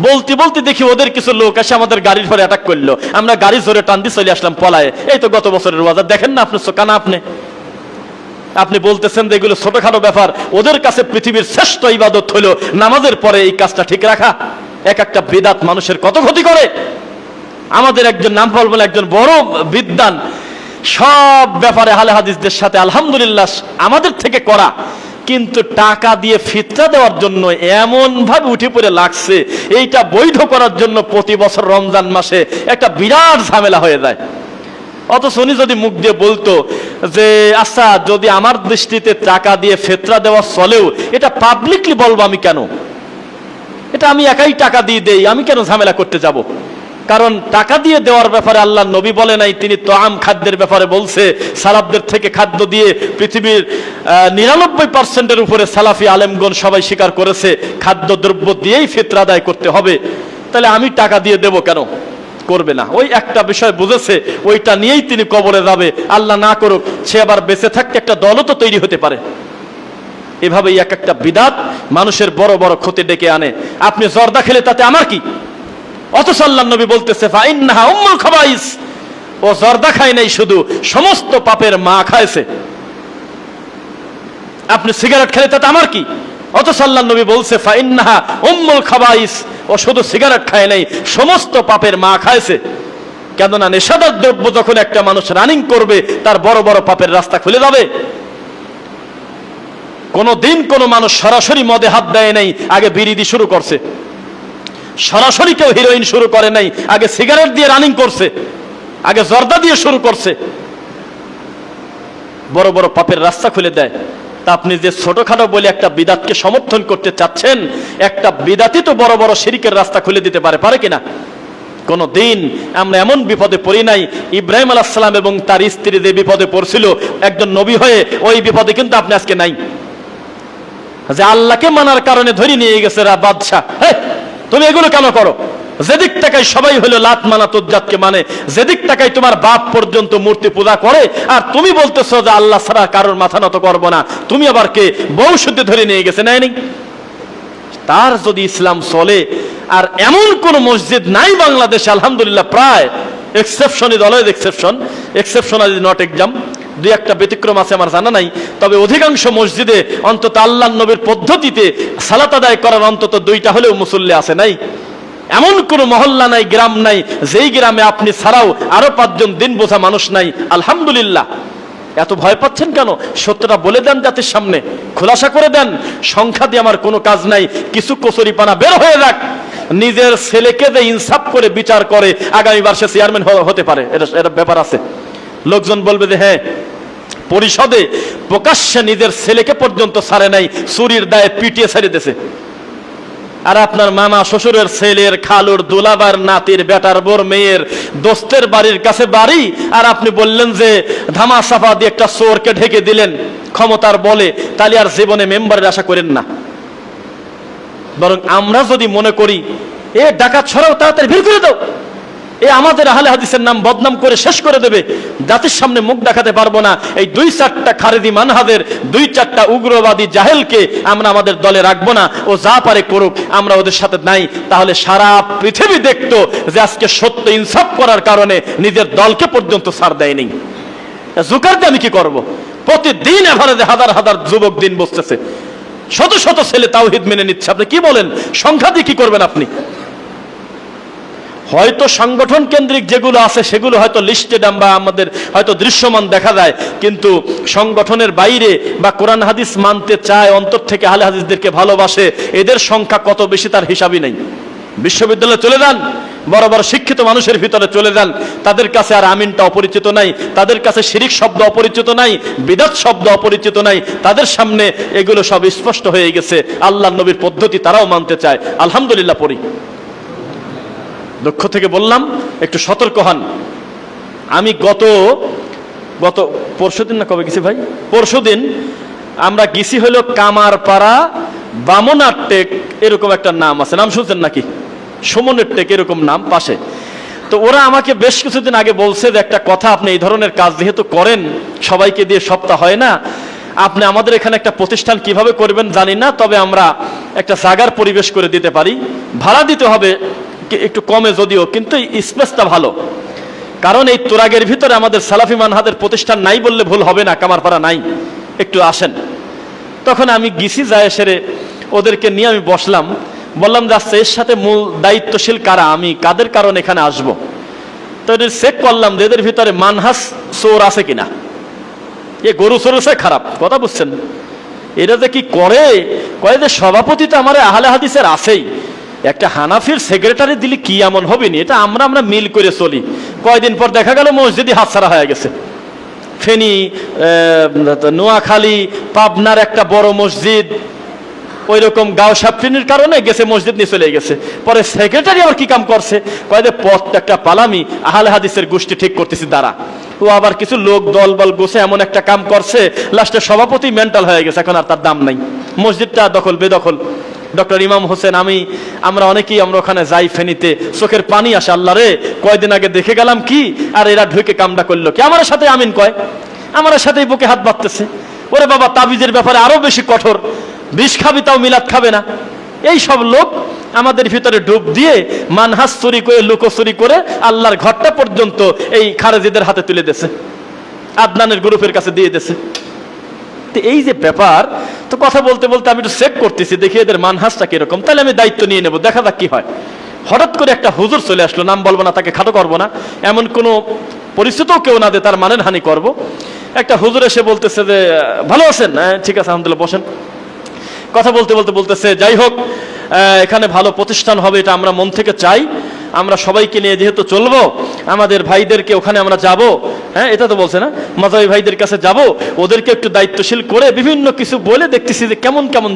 বলতে বলতে দেখি ওদের কিছু লোক এসে আমাদের গাড়ির পরে অ্যাটাক করলো, আমরা গাড়ি জোরে টান দিয়ে চলে আসলাম পলায়ে। এই তো গত বছরের ওয়াজ, দেখেন না আপনি কানা? আপনি বলতেছেন যে এগুলো ছোটখাটো ব্যাপার, ওদের কাছে পৃথিবীর শ্রেষ্ঠ ইবাদত হলো নামাজের পরে এই কাজটা ঠিক রাখা। এক একটা বিদআত মানুষের কত ক্ষতি করে। আমাদের একজন নাম বলবেন, একজন বড় বিদ্বান, সব ব্যাপারে আহলে হাদিসদের সাথে আলহামদুলিল্লাহ আমাদের থেকে করা, কিন্তু টাকা দিয়ে ফিতরা দেওয়ার জন্য এমন ভাবে উঠে পড়ে লাগছে, এইটা বৈধ করার জন্য প্রতি বছর রমজান মাসে একটা বিরাট ঝামেলা হয়ে যায়। অথচ উনি যদি মুখ দিয়ে বলতো যে আচ্ছা যদি আমার দৃষ্টিতে টাকা দিয়ে ফিতরা দেওয়া চলেও, এটা পাবলিকলি বলবো আমি কেন? এটা আমি একাই টাকা দিয়ে দেই, আমি কেন ঝামেলা করতে যাব? কারণ টাকা দিয়ে দেওয়ার ব্যাপারে আল্লাহ নবী বলে নাই, তিনি তোআম খাদ্যের ব্যাপারে বলছে। সালাফদের থেকে খাদ্য দিয়ে পৃথিবীর 99% উপরে সালাফি আলেমগণ সবাই স্বীকার করেছে খাদ্য দ্রব্য দিয়েই ফিতরা আদায় করতে হবে। তাহলে আমি টাকা দিয়ে দেব কেন? করবে না। ওই একটা বিষয় বুঝেছে, ওইটা নিয়েই তিনি কবরে যাবে। আল্লাহ না করুক সে আবার বেঁচে থাকতে একটা দলও তো তৈরি হতে পারে। এভাবেই এক একটা বিদআত মানুষের বড় বড় ক্ষতি ডেকে আনে। আপনি জর্দা খেলে তাতে আমার কি? অথচ আল্লাহর নবী বলতেছে ফাইন্নাহা উম্মুল খাবাইস, ও জর্দা খায় নাই শুধু, সমস্ত পাপের মা খায়ছে। আপনি সিগারেট খেলে তাতে আমার কি? অথচ আল্লাহর নবী বলছে ফাইন্নাহা উম্মুল খাবাইস, ও শুধু সিগারেট খায় নাই, সমস্ত পাপের মা খায়ছে। কেননা নেশাদার দ্রব্য যখন একটা মানুষ রানিং করবে, তার বড় বড় পাপের রাস্তা খুলে যাবে। কোনদিন কোন মানুষ সরাসরি মদে হাত দেয় নাই, আগে বিড়ি দিয়ে শুরু করছে। সরাসরি কেউ হিরোইন শুরু করে নাই, আগে সিগারেট দিয়ে রানিং করছে, আগে জর্দা দিয়ে শুরু করছে। বড় বড় পাপের রাস্তা খুলে দেয়। তা আপনি যে ছোটখাটো বলে একটা বিদআতকে সমর্থন করতে চাচ্ছেন, একটা বিদআতই তো বড় বড় শিরকের রাস্তা খুলে দিতে পারে কিনা? কোনদিন আমরা এমন বিপদে পড়ি নাই। ইব্রাহিম আলাইহিস সালাম এবং তার স্ত্রী যে বিপদে পড়ছিল একজন নবী হয়ে, ওই বিপদে কিন্তু আপনি আজকে নাই। যে আল্লাহকে মানার কারণে ধরে নিয়ে গেছে বাদশা, তুমি এগুলো কেন করো? যেদিক তাকাই সবাই হলো লাত মানাত উজ্জাতকে মানে, যেদিক তাকাই তোমার বাপ পর্যন্ত মূর্তি পূজা করে, আর তুমি বলতেছো যে আল্লাহ ছাড়া কারোর মাথা নত করবো না। তুমি আবার কে বউ শুদ্ধি ধরে নিয়ে গেছে, নেয়নি? তার যদি ইসলাম চলে, আর এমন কোন মসজিদ নাই বাংলাদেশে আলহামদুলিল্লাহ, প্রায় exception is always exception, exception is not exam, দুই একটা ব্যতিক্রম আছে আমার জানা নাই, তবে অধিকাংশ মসজিদে অন্তত আল্লাহর নবীর পদ্ধতিতে সালাত আদায় করার অন্তত দুইটা হলেও মুসল্লি আছে, নাই? এমন কোন মহল্লা নাই, গ্রাম নাই, যেই গ্রামে আপনি ছাড়াও আরো 5 জন দিন বোঝা মানুষ নাই, আলহামদুলিল্লাহ। এত ভয় পাচ্ছেন কেন? সত্যটা বলে দেন জাতির সামনে, খোলাসা করে দেন। সংখ্যা দিয়ে আমার কোনো কাজ নাই, কিছু কচুরিপানা বের হয়ে যাক। নিজের ছেলেকে যে ইনসাফ করে বিচার করে, আগামীবার সে চেয়ারম্যান হতে পারে, এটা ব্যাপার আছে। লোকজন বলবে যে হ্যাঁ, পরিষদে প্রকাশ্যে নিজের ছেলেকে পর্যন্ত ছাড়ে নাই, চুরির দায়ে পিটিয়ে ছেড়ে দিয়েছে। আর আপনার মামা শ্বশুরের ছেলের, খালুর, দুলাবার, নাতির, বেটার, বোর, মেয়ের, দোস্তের বাড়ির কাছে বাড়ি, আর আপনি বললেন যে ধামা সাফা দিয়ে একটা চোরকে ঢেকে দিলেন ক্ষমতার বলে, তাহলে আর জীবনে মেম্বারের আশা করেন না। বরং আমরা যদি মনে করি এ ডাকাত ছড়াও, তাড়াতাড়ি বের করে দাও, এ আমাদের আহলে হাদিসের নাম বদনাম করে শেষ করে দেবে, জাতির সামনে মুখ দেখাতে পারবো না, এই 2-4টা খারেজি মানহাজের 2-4টা উগ্রবাদী জাহেলকে আমরা আমাদের দলে রাখবো না, ও যা পারে করুক, আমরা ওদের সাথে নাই, তাহলে সারা পৃথিবী দেখতো যে আজকে সত্য ইনসাফ করার কারণে নিজের দলকে পর্যন্ত ছাড় দেয়নি। জুকারতে আমি কি করব? প্রতিদিন এভারেজে হাজার হাজার যুবক দিন বসতেছে, শত শত ছেলে তাওহীদ মেনে নিচ্ছে, আপনি কি বলেন? সংখ্যা দিয়ে কি করবেন আপনি? হয়তো সংগঠন কেন্দ্রিক যেগুলো আছে সেগুলো হয়তো লিস্টেড বা আমাদের হয়তো দৃশ্যমান দেখা যায়, কিন্তু সংগঠনের বাইরে বা কোরআন হাদিস মানতে চায়, অন্তর থেকে আহলে হাদিসদেরকে ভালোবাসে, এদের সংখ্যা কত বেশি তার হিসাবই নেই। বিশ্ববিদ্যালয়ে চলে যান, বড় বড় শিক্ষিত মানুষের ভিতরে চলে যান, তাদের কাছে আর আমিনটা অপরিচিত নাই, তাদের কাছে শিরিক শব্দ অপরিচিত নাই, বিদআত শব্দ অপরিচিত নাই, তাদের সামনে এগুলো সব স্পষ্ট হয়ে গেছে। আল্লাহর নবীর পদ্ধতি তারাও মানতে চায়, আলহামদুলিল্লাহ পড়ি। দুঃখ থেকে বললাম, একটু সতর্ক হন। আমি গত পরশুদিন না কবে গেছি ভাই, পরশুদিন আমরা গেছি হলো কামারপাড়া বামনার টেক, এরকম একটা নাম আছে, নাম শুনছেন নাকি? সুমনের টেক এরকম নাম পাশে। তো ওরা আমাকে বেশ কিছুদিন আগে বলছে যে একটা কথা, আপনি এই ধরনের কাজ যেহেতু করেন, সবাইকে দিয়ে সপ্তাহ হয় না, আপনি আমাদের এখানে একটা প্রতিষ্ঠান কিভাবে করবেন জানি না, তবে আমরা একটা জায়গার পরিবেশ করে দিতে পারি, ভাড়া দিতে হবে একটু কমে যদিও, কিন্তু স্পেসটা ভালো। কারণ এই তুরাগের ভিতরে আমাদের সালাফি মানহাজের প্রতিষ্ঠান নাই বললে ভুল হবে না, কামারপাড়া নাই, একটু আসেন। তখন আমি গেছি, যায় সেরে ওদেরকে নিয়ে আমি বসলাম, বললাম যে আচ্ছা এর সাথে মূল দায়িত্বশীল কারা, আমি কাদের কারণ এখানে আসব। তো এদের চেক করলাম যে এদের ভিতরে মানহাজ চোর আছে কিনা। এ গরু চোর আছে, খারাপ কথা বুঝছেন। এরা যে কি করে, কয়ে যে সভাপতি তো আমার আহলে হাদিসের আছেই, একটা হানাফির সেক্রেটারি দিলে কি এমন হবে নি, এটা আমরা মিল করে চলি। কয়দিন পর দেখা গেল মসজিদই হাতছাড়া হয়ে গেছে। ফেনী, নোয়াখালী, পাবনার একটা বড় মসজিদ, ওই রকম গাঁও সাপটিনির কারণে গেছে, মসজিদ নিয়ে চলে গেছে। পরে সেক্রেটারি আবার কি কাম করছে, কয় যে পথটা একটা পালামি, আহলে হাদিসের গোষ্ঠী ঠিক করতেছি দ্বারা, ও আবার কিছু লোক দল বল গোছে এমন একটা কাম করছে, লাস্টে সভাপতি মেন্টাল হয়ে গেছে, এখন আর তার দাম নাই, মসজিদটা দখল বেদখল। ডক্টর ইমাম হোসেন, আমরা অনেকেই আমরা ওখানে যাই ফেনীতে, চোখের পানি আসে, আল্লাহ রে কয়দিন আগে দেখে গেলাম কি, আর এরা ঢুকে কামটা করলো কি, আমার সাথে আমিন কয়, আমার সাথেই বুকে হাত বাঁধতেছে। ওরে বাবা, তাবিজের ব্যাপারে আরো বেশি কঠোর, বিষ খাবি তাও মিলাদ খাবে না। এই সব লোক আমাদের ভিতরে ডুব দিয়ে মানহাজ চুরি করে, লুকোচুরি করে আল্লাহর ঘরটা পর্যন্ত এই খারেজিদের হাতে তুলে দিয়েছে, আদনানের গ্রুপের কাছে দিয়ে দিয়েছে। এই যে ব্যাপার, তো কথা বলতে বলতে আমি একটু চেক করতেছি, দেখি এদের মানহাজটা কিরকম, তাহলে আমি দায়িত্ব নিয়ে নেব, দেখা যাক কি হয়। হঠাৎ করে একটা হুজুর চলে আসলো, নাম বলবো না, তাকে খাটো করবো না, এমন কোনো পরিস্থিতিও কেউ না দে তার মানের হানি করব। একটা হুজুর এসে বলতেছে যে ভালো আছেন, ঠিক আছে আলহামদুলিল্লাহ, বসেন। কথা বলতে বলতে বলতেছে, যাই হোক এখানে ভালো প্রতিষ্ঠান হবে, এটা আমরা মন থেকে চাই, আমরা সবাইকে নিয়ে যেহেতু চলবো, আমাদের ভাইদেরকে ওখানে আমরা যাব, হ্যাঁ এটা তো বলছে না, মাজাবি ভাইদের কাছে যাব, ওদেরকে একটু দায়িত্বশীল করে বিভিন্ন কিছু বলে দেখতেছি যে কেমন কেমন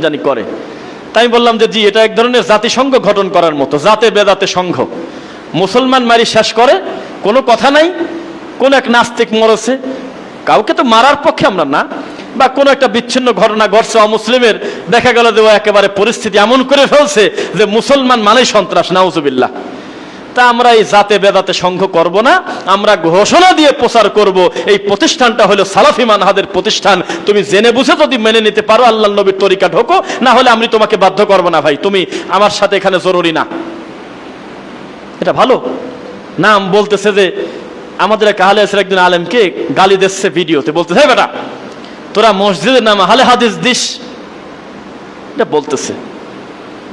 জানি করে। তাই আমি বললাম যে জি, এটা এক ধরনের জাতিসংঘ গঠন করার মতো, জাতে বেদাতে সংঘ, মুসলমান মারি শেষ করে, কোনো কথা নাই। কোন এক নাস্তিক মরেছে, কাউকে তো মারার পক্ষে আমরা না, বা কোনো একটা বিচ্ছিন্ন ঘটনা ঘটছে অমুসলিমের, দেখা গেল যে ও একেবারে পরিস্থিতি এমন করে ফেলছে যে মুসলমান মানেই সন্ত্রাস, নাউজুবিল্লাহ। তা আমরা এই জাতে বেদাতে সংঘ করব না, আমরা ঘোষণা দিয়ে প্রচার করব এই প্রতিষ্ঠানটা হলো সালাফি মানহাজের প্রতিষ্ঠান। তুমি জেনে বুঝে যদি মেনে নিতে পারো আল্লাহর নবীর তরিকা ঢোকো, না হলে আমি তোমাকে বাধ্য করব না ভাই, তুমি আমার সাথে এখানে জরুরি না। এটা ভালো। নাম বলতেছে যে আমাদের এক আহলে হাদিসের একজন আলেমকে গালি দিচ্ছে ভিডিওতে, বলতেছে বেটা তোরা মসজিদের নাম আহলে হাদিস দিস, এটা বলতেছে।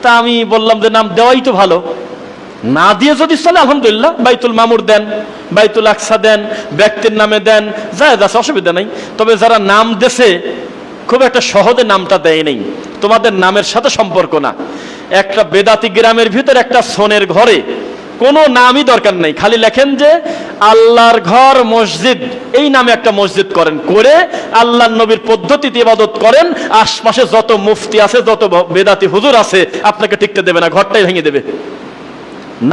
তা আমি বললাম যে নাম দেওয়াই তো ভালো, না দিয়ে যদি চলে আলহামদুলিল্লাহ, বাইতুল মামুর দেন, বাইতুল আকসা দেন, ব্যক্তির নামে দেন, জায়েজ আছে, অসুবিধা নাই। তবে যারা নাম দেশে খুব একটা সহজে নামটা দেয় নেই, তোমাদের নামের সাথে সম্পর্ক না। একটা বেদাতি গ্রামের ভিতর একটা সোনের ঘরে কোনো নামই দরকার নেই, খালি লেখেন যে আল্লাহর ঘর মসজিদ, এই নামে একটা মসজিদ করেন, করে আল্লাহর নবীর পদ্ধতিতে ইবাদত করেন। আশপাশে যত মুফতি আছে, যত বেদাতি হুজুর আছে, আপনাকে টিকতে দেবে না, ঘরটাই ভেঙে দেবে।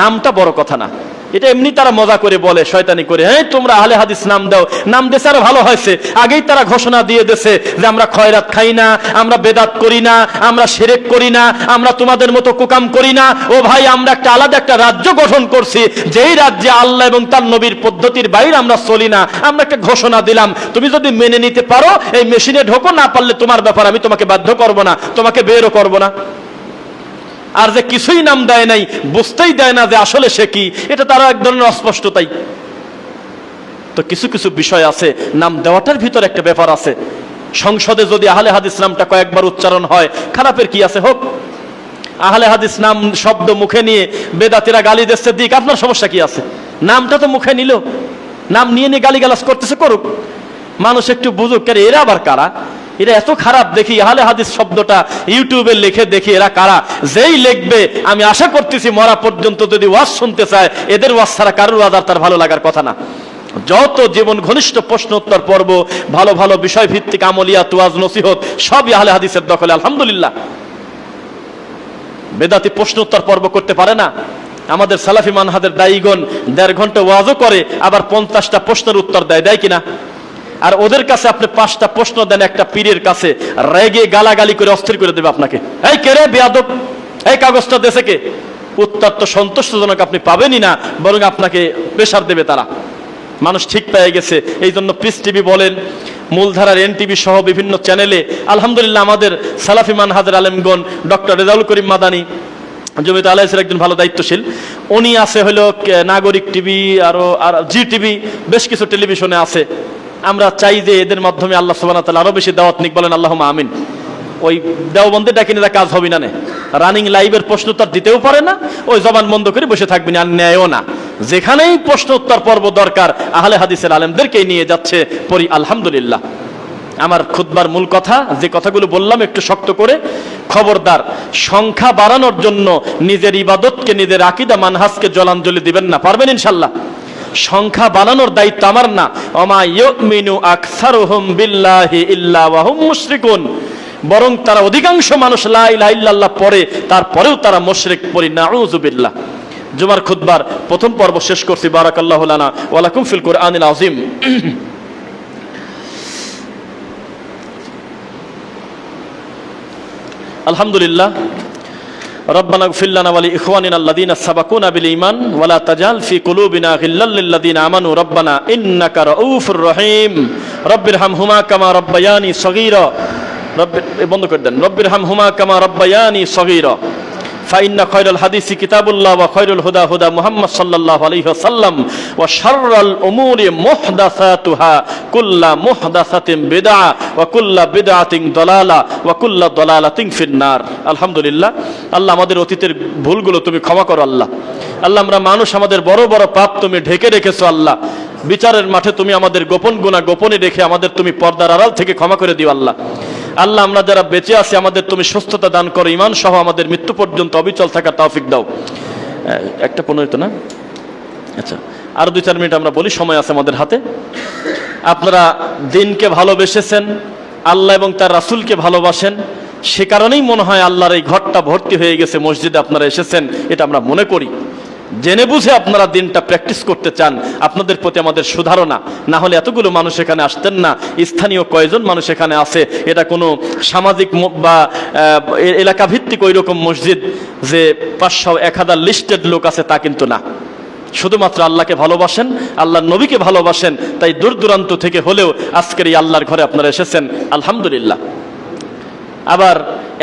নামটা বড় কথা না, এটা এমনি তারা মজা করে বলে, শয়তানি করে, হ্যাঁ তোমরা আহলে হাদিস নাম দাও। নাম দেশে আরো ভালো হয়েছে, আগেই তারা ঘোষণা দিয়ে দেশে যে আমরা খয়রাত খাই না, আমরা বেদাত করি না, আমরা শিরক করি না, আমরা তোমাদের মতো কুকাম করি না। ও ভাই, আমরা একটা আলাদা একটা রাজ্য গঠন করছি, যেই রাজ্যে আল্লাহ এবং তার নবীর পদ্ধতির বাইরে আমরা চলি না। আমরা একটা ঘোষণা দিলাম, তুমি যদি মেনে নিতে পারো এই মেশিনে ঢোকো, না পারলে তোমার ব্যাপার, আমি তোমাকে বাধ্য করব না, তোমাকে বেরও করব না। আর যে কিছুই নাম দেয় নাই, বুঝতেই দেয় না যে আসলে সে কি, এটা তারা এক ধরনের অস্পষ্টতাই। তো কিছু কিছু বিষয় আছে, নাম দেওয়াটার ভিতর একটা ব্যাপার আছে। সংসদে যদি আহলে হাদিস নামটা কয়েকবার উচ্চারণ হয়, খারাপের কি আছে, হোক। আহলে হাদিস নাম শব্দ মুখে নিয়ে বেদাতিরা গালি দিচ্ছে, দিক, আপনার সমস্যা কি আছে? নামটা তো মুখে নিল, নাম নিয়ে নিয়ে গালিগালাজ করতেছে, করুক, মানুষ একটু বুঝুক। এরা আবার কারা? এরা এত খারাপ দেখি, আহলে হাদিস শব্দটা ইউটিউবে লিখে দেখি এরা কারা। যেই লিখবে, আমি আশা করতেছি মরা পর্যন্ত যদি ওয়াজ শুনতে চায়, এদের ওয়াজ ছাড়া কারোর ওয়াজ আর তার ভালো লাগার কথা না। যত জীবন ঘনিষ্ঠ প্রশ্ন উত্তর পর্ব, ভালো ভালো বিষয় ভিত্তিক আমলিয়াত, ওয়াজ, নসিহত সবই আহলে হাদিসের দখলে, আলহামদুলিল্লাহ। বেদাতি প্রশ্ন উত্তর পর্ব করতে পারে না। আমাদের সালাফি মানহাজের দায়ীগণ 1.5 ঘন্টা ওয়াজও করে, আবার 50টা প্রশ্নের উত্তর দেয়, দেয় কিনা? আর ওদের কাছে আপনি 5টা প্রশ্ন দেন একটা পীরের কাছে, রেগে গালাগালি করে অস্থির করে দেবে আপনাকে। এই কে রে বেয়াদব, এই কাগজটা দেশে কে? উত্তর তো সন্তুষ্টজনক আপনি পাবেনই না, বরং আপনাকে প্রেশার দেবে তারা। মানুষ ঠিক পেয়ে গেছে। এই জন্য পিস টিভি বলেন, মূলধারার এনটিভি সহ বিভিন্ন চ্যানেলে আলহামদুলিল্লাহ আমাদের সালাফি মানহাজের আলেমগণ, ডক্টর রেজাউল করিম মাদানী জমিয়ত আহলে হাদিসের একজন ভালো দায়িত্বশীল, উনি আছে হলো নাগরিক টিভি, আরো আর জি টিভি, বেশ কিছু টেলিভিশনে আছে। আমরা চাই যে এদের মাধ্যমে আল্লাহ সুবহানাহু ওয়া তাআলা আরো বেশি দাওয়াত নিক, বলেন আল্লাহুম্মা আমিন। ওই দেওবন্দে ডাকিনে কাজ হবে না, রানিং লাইভের প্রশ্ন উত্তর দিতেও পারে না, ওই জবান বন্ধ করে বসে থাকবেন, আর ন্যায়ও না। যেখানেই প্রশ্ন উত্তর পর্ব দরকার, আহলে হাদিসের আলেমদেরকেই নিয়ে যাচ্ছে, পড়ি আলহামদুলিল্লাহ। আমার খুতবার মূল কথা, যে কথাগুলো বললাম একটু শক্ত করে, খবরদার সংখ্যা বাড়ানোর জন্য নিজের ইবাদতকে, নিজের আকীদা মানহাজকে জলাঞ্জলি দিবেন না, পারবেন ইনশাআল্লাহ? সংখ্যা বানানোর দায়িত্ব আমার না। ওমা ইউমিনু আকসারুহুম বিল্লাহি ইল্লা ওয়া হুম মুশরিকুন, বরং তারা অধিকাংশ মানুষ লা ইলাহা ইল্লাল্লাহ পড়ে, তারপরেও তারা মুশরিক, পড়ি নাউযুবিল্লাহ। জুমার খুতবার প্রথম পর্ব শেষ করছি। বারাকাল্লাহু লানা ওয়া লাকুম ফিল কুরআনিল আযীম। আলহামদুলিল্লাহ। ربنا اغفر لنا ولإخواننا الذين سبقونا بالإيمان ولا تجعل في قلوبنا غلا للذين آمنوا ربنا إنك رؤوف رحيم رب ارحمهما كما ربياني صغيرا رب ارحمهما كما ربياني صغيرا فإن خير الحديث كتاب الله وخير الهدى هدى محمد صلى الله عليه وسلم وشر الأمور محدثاتها كل محدثة بدعة وكل بدعة ضلالة وكل ضلالة في النار الحمد لله আল্লাহ আমাদের অতীতের ভুলগুলো তুমি ক্ষমা করো আল্লাহ। আল্লাহ আমরা মানুষ, আমাদের বড় বড় পাপ তুমি ঢেকে রেখেছো আল্লাহ। বিচারের মাঠে তুমি আমাদের গোপন গুনাহ গোপনে রেখে আমাদের তুমি পর্দার আড়াল থেকে ক্ষমা করে দিও আল্লাহ। আল্লাহ আমরা যারা বেঁচে আছি আমাদের তুমি সুস্থতা দান করো, ঈমান সহ আমাদের মৃত্যু পর্যন্ত অবিচল থাকার তৌফিক দাও। একটা 15 না, আচ্ছা আরো 2-4 মিনিট আমরা বলি, সময় আছে আমাদের হাতে। আপনারা দিনকে ভালোবেসেছেন, আল্লাহ এবং তার রাসূলকে ভালোবাসেন, সে কারণেই মনে হয় আল্লাহর এই ঘরটা ভর্তি হয়ে গেছে, মসজিদে আপনারা এসেছেন, এটা আমরা মনে করি। জেনে বুঝে আপনারা দিনটা প্র্যাকটিস করতে চান, আপনাদের প্রতি আমাদের সুধারণা। না হলে এতগুলো মানুষ এখানে আসতেন না। স্থানীয় কয়জন মানুষ এখানে আছে, এটা কোনো সামাজিক বা এলাকা ভিত্তিক ওই রকম মসজিদ যে 500-1000 লিস্টেড লোক আছে তা কিন্তু না। শুধুমাত্র আল্লাহকে ভালোবাসেন, আল্লাহর নবীকে ভালোবাসেন, তাই দূর দূরান্ত থেকে হলেও আজকের এই আল্লাহর ঘরে আপনারা এসেছেন, আলহামদুলিল্লাহ। আবার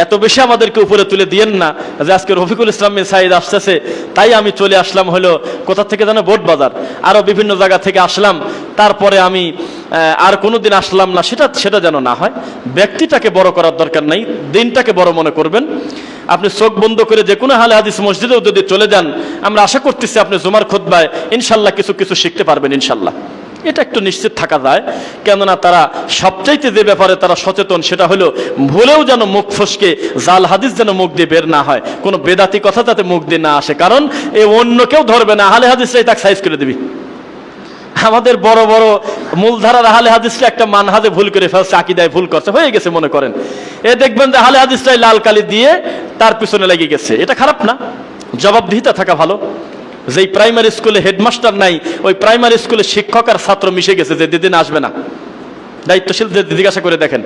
এত বেশি আমাদেরকে উপরে তুলে দিয়েন না যে আজকে রফিকুল ইসলাম সাইদ আসতেছে তাই আমি চলে আসলাম, হলো কোথা থেকে যেন বোট বাজার, আরো বিভিন্ন জায়গা থেকে আসলাম, তারপরে আমি আর কোনোদিন আসলাম না, সেটা যেন না হয়। ব্যক্তিটাকে বড় করার দরকার নাই, দিনটাকে বড় মনে করবেন। আপনি চোখ বন্ধ করে যে কোনো হালে হাদিস মসজিদেও যদি চলে যান, আমরা আশা করতেছি আপনি জুমার খুতবায় ইনশাল্লাহ কিছু কিছু শিখতে পারবেন ইনশাল্লাহ। এটা একটু নিশ্চিত থাকা যায়, কেননা তারা সবচাইতে যে ব্যাপারে তারা সচেতন সেটা হলো ভুলেও যেন মুখ ফসকে জাল হাদিস যেন মুখ দিয়ে বের না হয়, কোনো বেদাতি কথা যাতে মুখ দিয়ে না আসে, কারণ এ অন্য কেউ ধরবে না, আহলে হাদিসরাই তাকে সাইজ করে দিবি। আমাদের বড় বড় মূলধারার আহলে হাদিসরা একটা মানহাজে ভুল করে ফেলছে, আকীদায় ভুল করছে, হয়ে গেছে মনে করেন, এ দেখবেন যে আহলে হাদিসরাই লাল কালি দিয়ে তার পিছনে লেগে গেছে। এটা খারাপ না, জবাবদিহিতা থাকা ভালো। যেই প্রাইমারি স্কুলে হেডমাস্টার নাই, ওই প্রাইমারি স্কুলে শিক্ষক আর ছাত্র মিশে গেছে, যে দিদিন আসবে না, দায়িত্বশীল যে জিজ্ঞাসা করে দেখেন।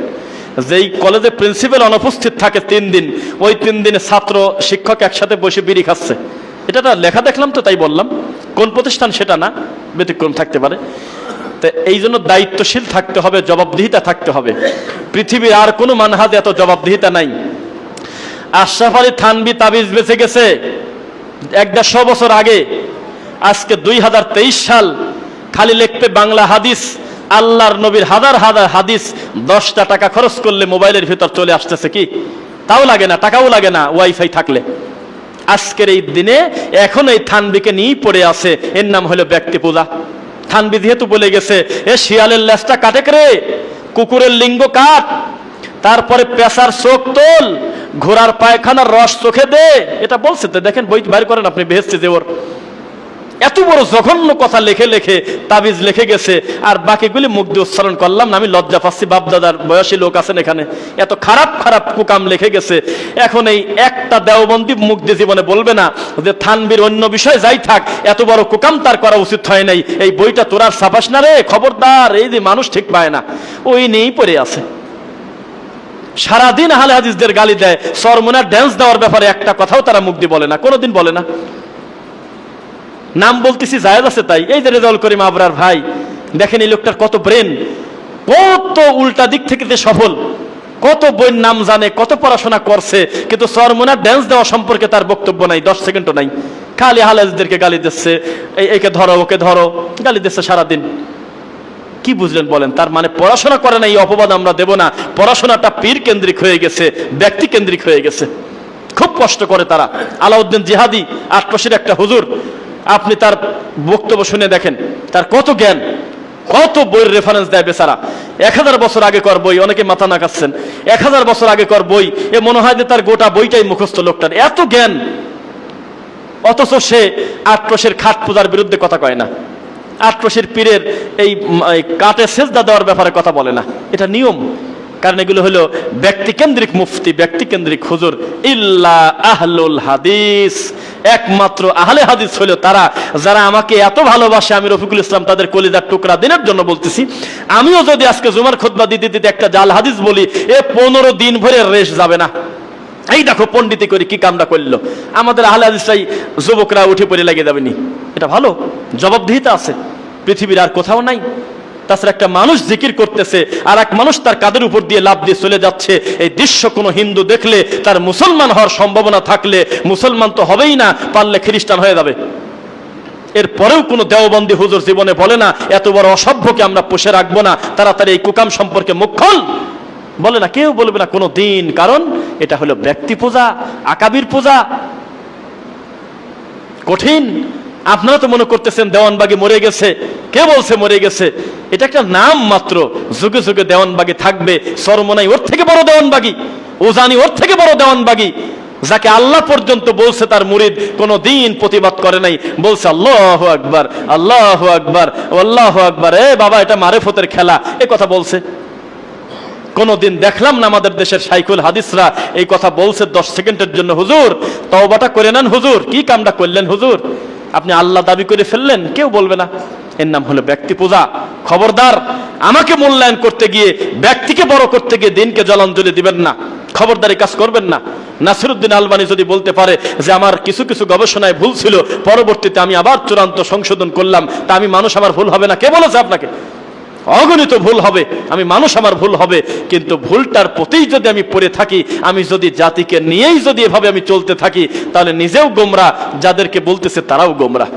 যেই কলেজে প্রিন্সিপাল অনুপস্থিত থাকে 3 দিন, ওই 3 দিনে ছাত্র শিক্ষক একসাথে বসে বিড়ি খাচ্ছে। এটা লেখা দেখলাম তো তাই বললাম, কোন প্রতিষ্ঠান সেটা না, ব্যতিক্রম থাকতে পারে। তো এই জন্য দায়িত্বশীল থাকতে হবে, জবাবদিহিতা থাকতে হবে। পৃথিবীর আর কোনো মানহাজে এত জবাবদিহিতা নাই। আশরাফ আলী থানভী তাবিজ বেঁচে গেছে 100 বছর আগে, আজকে 2023 সাল, খালি লিখতে বাংলা হাদিস, আল্লাহর নবীর হাজার হাজার হাদিস 10টা টাকা খরচ করলে মোবাইলের ভিতর চলে আসতেছে, কি তাও লাগে না, টাকাও লাগে না ওয়াইফাই থাকলে। আজকের এই দিনে এখন এই থানভীকে নিয়েই পড়ে আছে, এর নাম হলো ব্যক্তি পূজা। থানভী যেহেতু বলে গেছে এ শিয়ালের লেজটা কাটে রে, কুকুরের লিঙ্গ কাট, তারপরে পেশার চোখ তোল, ঘোড়ার পায়খানার রস চোখে দে, এটা বলছে তো, দেখেন বই বাইর করেন আপনি, বেহেশতে যে ওর এত বড় জঘন্য কথা লেখে লেখে তাবিজ লিখে গেছে, আর বাকিগুলি মুখ দিয়ে উচ্চারণ করলাম না, আমি লজ্জা পাচ্ছি। বাপদাদার বয়সী লোক আছেন এখানে, এত খারাপ খারাপ কুকাম লিখে গেছে। এখন এই একটা দেওবন্দি মুখ দিয়ে জীবনে বলবে না যে থানভীর অন্য বিষয় যাই থাক, এত বড় কুকাম তার করা উচিত হয় নাই, এই বইটা তোর আর ছাপাস না রে, খবরদার। এই যে মানুষ ঠিক পায় না, ওই নিয়েই পড়ে আছে, সারাদিন আহলে হাদিসদের গালি দেয়, সরমুনার ড্যান্স দেওয়ার ব্যাপারে একটা কথাও তারা মুখ দিয়ে বলে না, কোনোদিন বলে না। নাম বলতেছি জায়েজ আছে তাই। এই যে রেজাউল করিম আবরার ভাই, দেখেন এই লোকটার কত ব্রেন, কত উল্টা দিক থেকে যে সফল, কত বইয়ের নাম জানে, কত পড়াশোনা করছে, কিন্তু সরমুনার ড্যান্স দেওয়া সম্পর্কে তার বক্তব্য নাই, 10 সেকেন্ডও নাই। খালি আহলে হাদিসদেরকে গালি দিচ্ছে, একে ধরো ওকে ধরো, গালি দিচ্ছে সারাদিন। কি বুঝলেন বলেন? তার মানে পড়াশোনা করে না, এই অপবাদ আমরা দেব না। পড়াশোনাটা পীর কেন্দ্রিক হয়ে গেছে, ব্যক্তি কেন্দ্রিক হয়ে গেছে। খুব কষ্ট করে তারা। আলাউদ্দিন জিহাদি 8 একটা হুজুর, আপনি তার বক্তব্য শুনে দেখেন, তার কত জ্ঞান, কত বইয়ের রেফারেন্স দেয় বেচারা। 1000 বছর আগে কর বই, অনেকে মাথা নাকাচ্ছেন, 1000 বছর আগে কর বই, এ মনে হয় যে তার গোটা বইটাই মুখস্থ লোকটার, এত জ্ঞান। অথচ সে 8 খাট পূজার বিরুদ্ধে কথা কয় না, 8 পীরের এই কাটে সেজদা দেওয়ার ব্যাপারে কথা বলে না। এটা নিয়ম, কারণ এগুলো হলো ব্যক্তিকেন্দ্রিক মুফতি, ব্যক্তিকেন্দ্রিক হুজুর। ইল্লা আহলুল হাদিস, একমাত্র আহলে হাদিস হলো তারা যারা আমাকে এত ভালোবাসে, আমি রফিকুল ইসলাম তাদের কলিজার টুকরা দিনের জন্য বলতেছি। আমিও যদি আজকে জুমার খুতবা দিতে দিতে একটা জাল হাদিস বলি, এ 15 দিন ভরে রেশ যাবে না। এই দেখো পণ্ডিতি করে কি কামটা করলো, আমাদের আহলে হাদিসরাই যুবকরা উঠে পড়ে লেগে যাবেনি। এটা ভালো, জবাবদিহিতা আছে, পৃথিবীর আর কোথাও নাই। তাছাড়া একটা মানুষ জিকির করতেছে, আর এক মানুষ তার কাঁধের উপর দিয়ে লাফ দিয়ে চলে যাচ্ছে, এই দৃশ্য কোনো হিন্দু দেখলে তার মুসলমান হওয়ার সম্ভাবনা থাকলে, মুসলমান তো হবেই না, পারলে খ্রিস্টান হয়ে যাবে। এরপরেও কোনো দেওবন্দি হুজুর জীবনে বলে না এত বড় অসভ্যকে আমরা পুষে রাখবো না, তাড়াতাড়ি এই কুকাম সম্পর্কে মুখ খোল, বলে না, কেউ বলবে না কোনো দিন। কারণ এটা হলো ব্যক্তি পূজা, আকাবির পূজা, কঠিন। আপনারা তো মনে করতেছেন দেওয়ানবাগি মরে গেছে, কে বলছে মরে গেছে? এটা একটা নাম মাত্র, যুগে যুগে দেওয়ানবাগি থাকবে। সরমনাই ওর থেকে বড় দেওয়ানবাগি, ওজানি ওর থেকে বড় দেওয়ানবাগি, যাকে আল্লাহ পর্যন্ত বলছে তার মুরিদ কোনো দিন প্রতিবাদ করে নাই, বলছে আল্লাহু আকবার, আল্লাহু আকবার, আল্লাহু আকবার, এ বাবা এটা মারেফতের খেলা, এ কথা বলছে। কোনদিন দেখলাম না আমাদের দেশের শাইখুল হাদিসরা এই কথা বলছে 10 সেকেন্ডের জন্য, হুজুর তওবাটা করে নেন হুজুর, কি কামটা করলেন হুজুর, আপনি আল্লাহ দাবি করে ফেললেন, কেউ বলবে না। এর নাম হলো ব্যক্তি পূজা। খবরদার, আমাকে মূল্যায়ন করতে গিয়ে, ব্যক্তিকে বড় করতে গিয়ে দিনকে জলাঞ্জলি দিবেন না, খবরদারি কাজ করবেন না। নাসিরউদ্দিন আলবানী যদি বলতে পারে যে আমার কিছু কিছু গবেষণায় ভুল ছিল, পরবর্তীতে আমি আবার চূড়ান্ত সংশোধন করলাম, তা আমি মানুষ, আমার ভুল হবে না? কে বলেছে আপনাকে? অগণিত ভুল হবে, আমি মানুষ, আমার ভুল হবে, কিন্তু ভুলটার প্রতিই যদি আমি পড়ে থাকি, আমি যদি জাতিকে নিয়েই যদি এভাবে আমি চলতে থাকি, তাহলে নিজেও গোমরা, যাদেরকে বলতেছে তারাও গোমরা।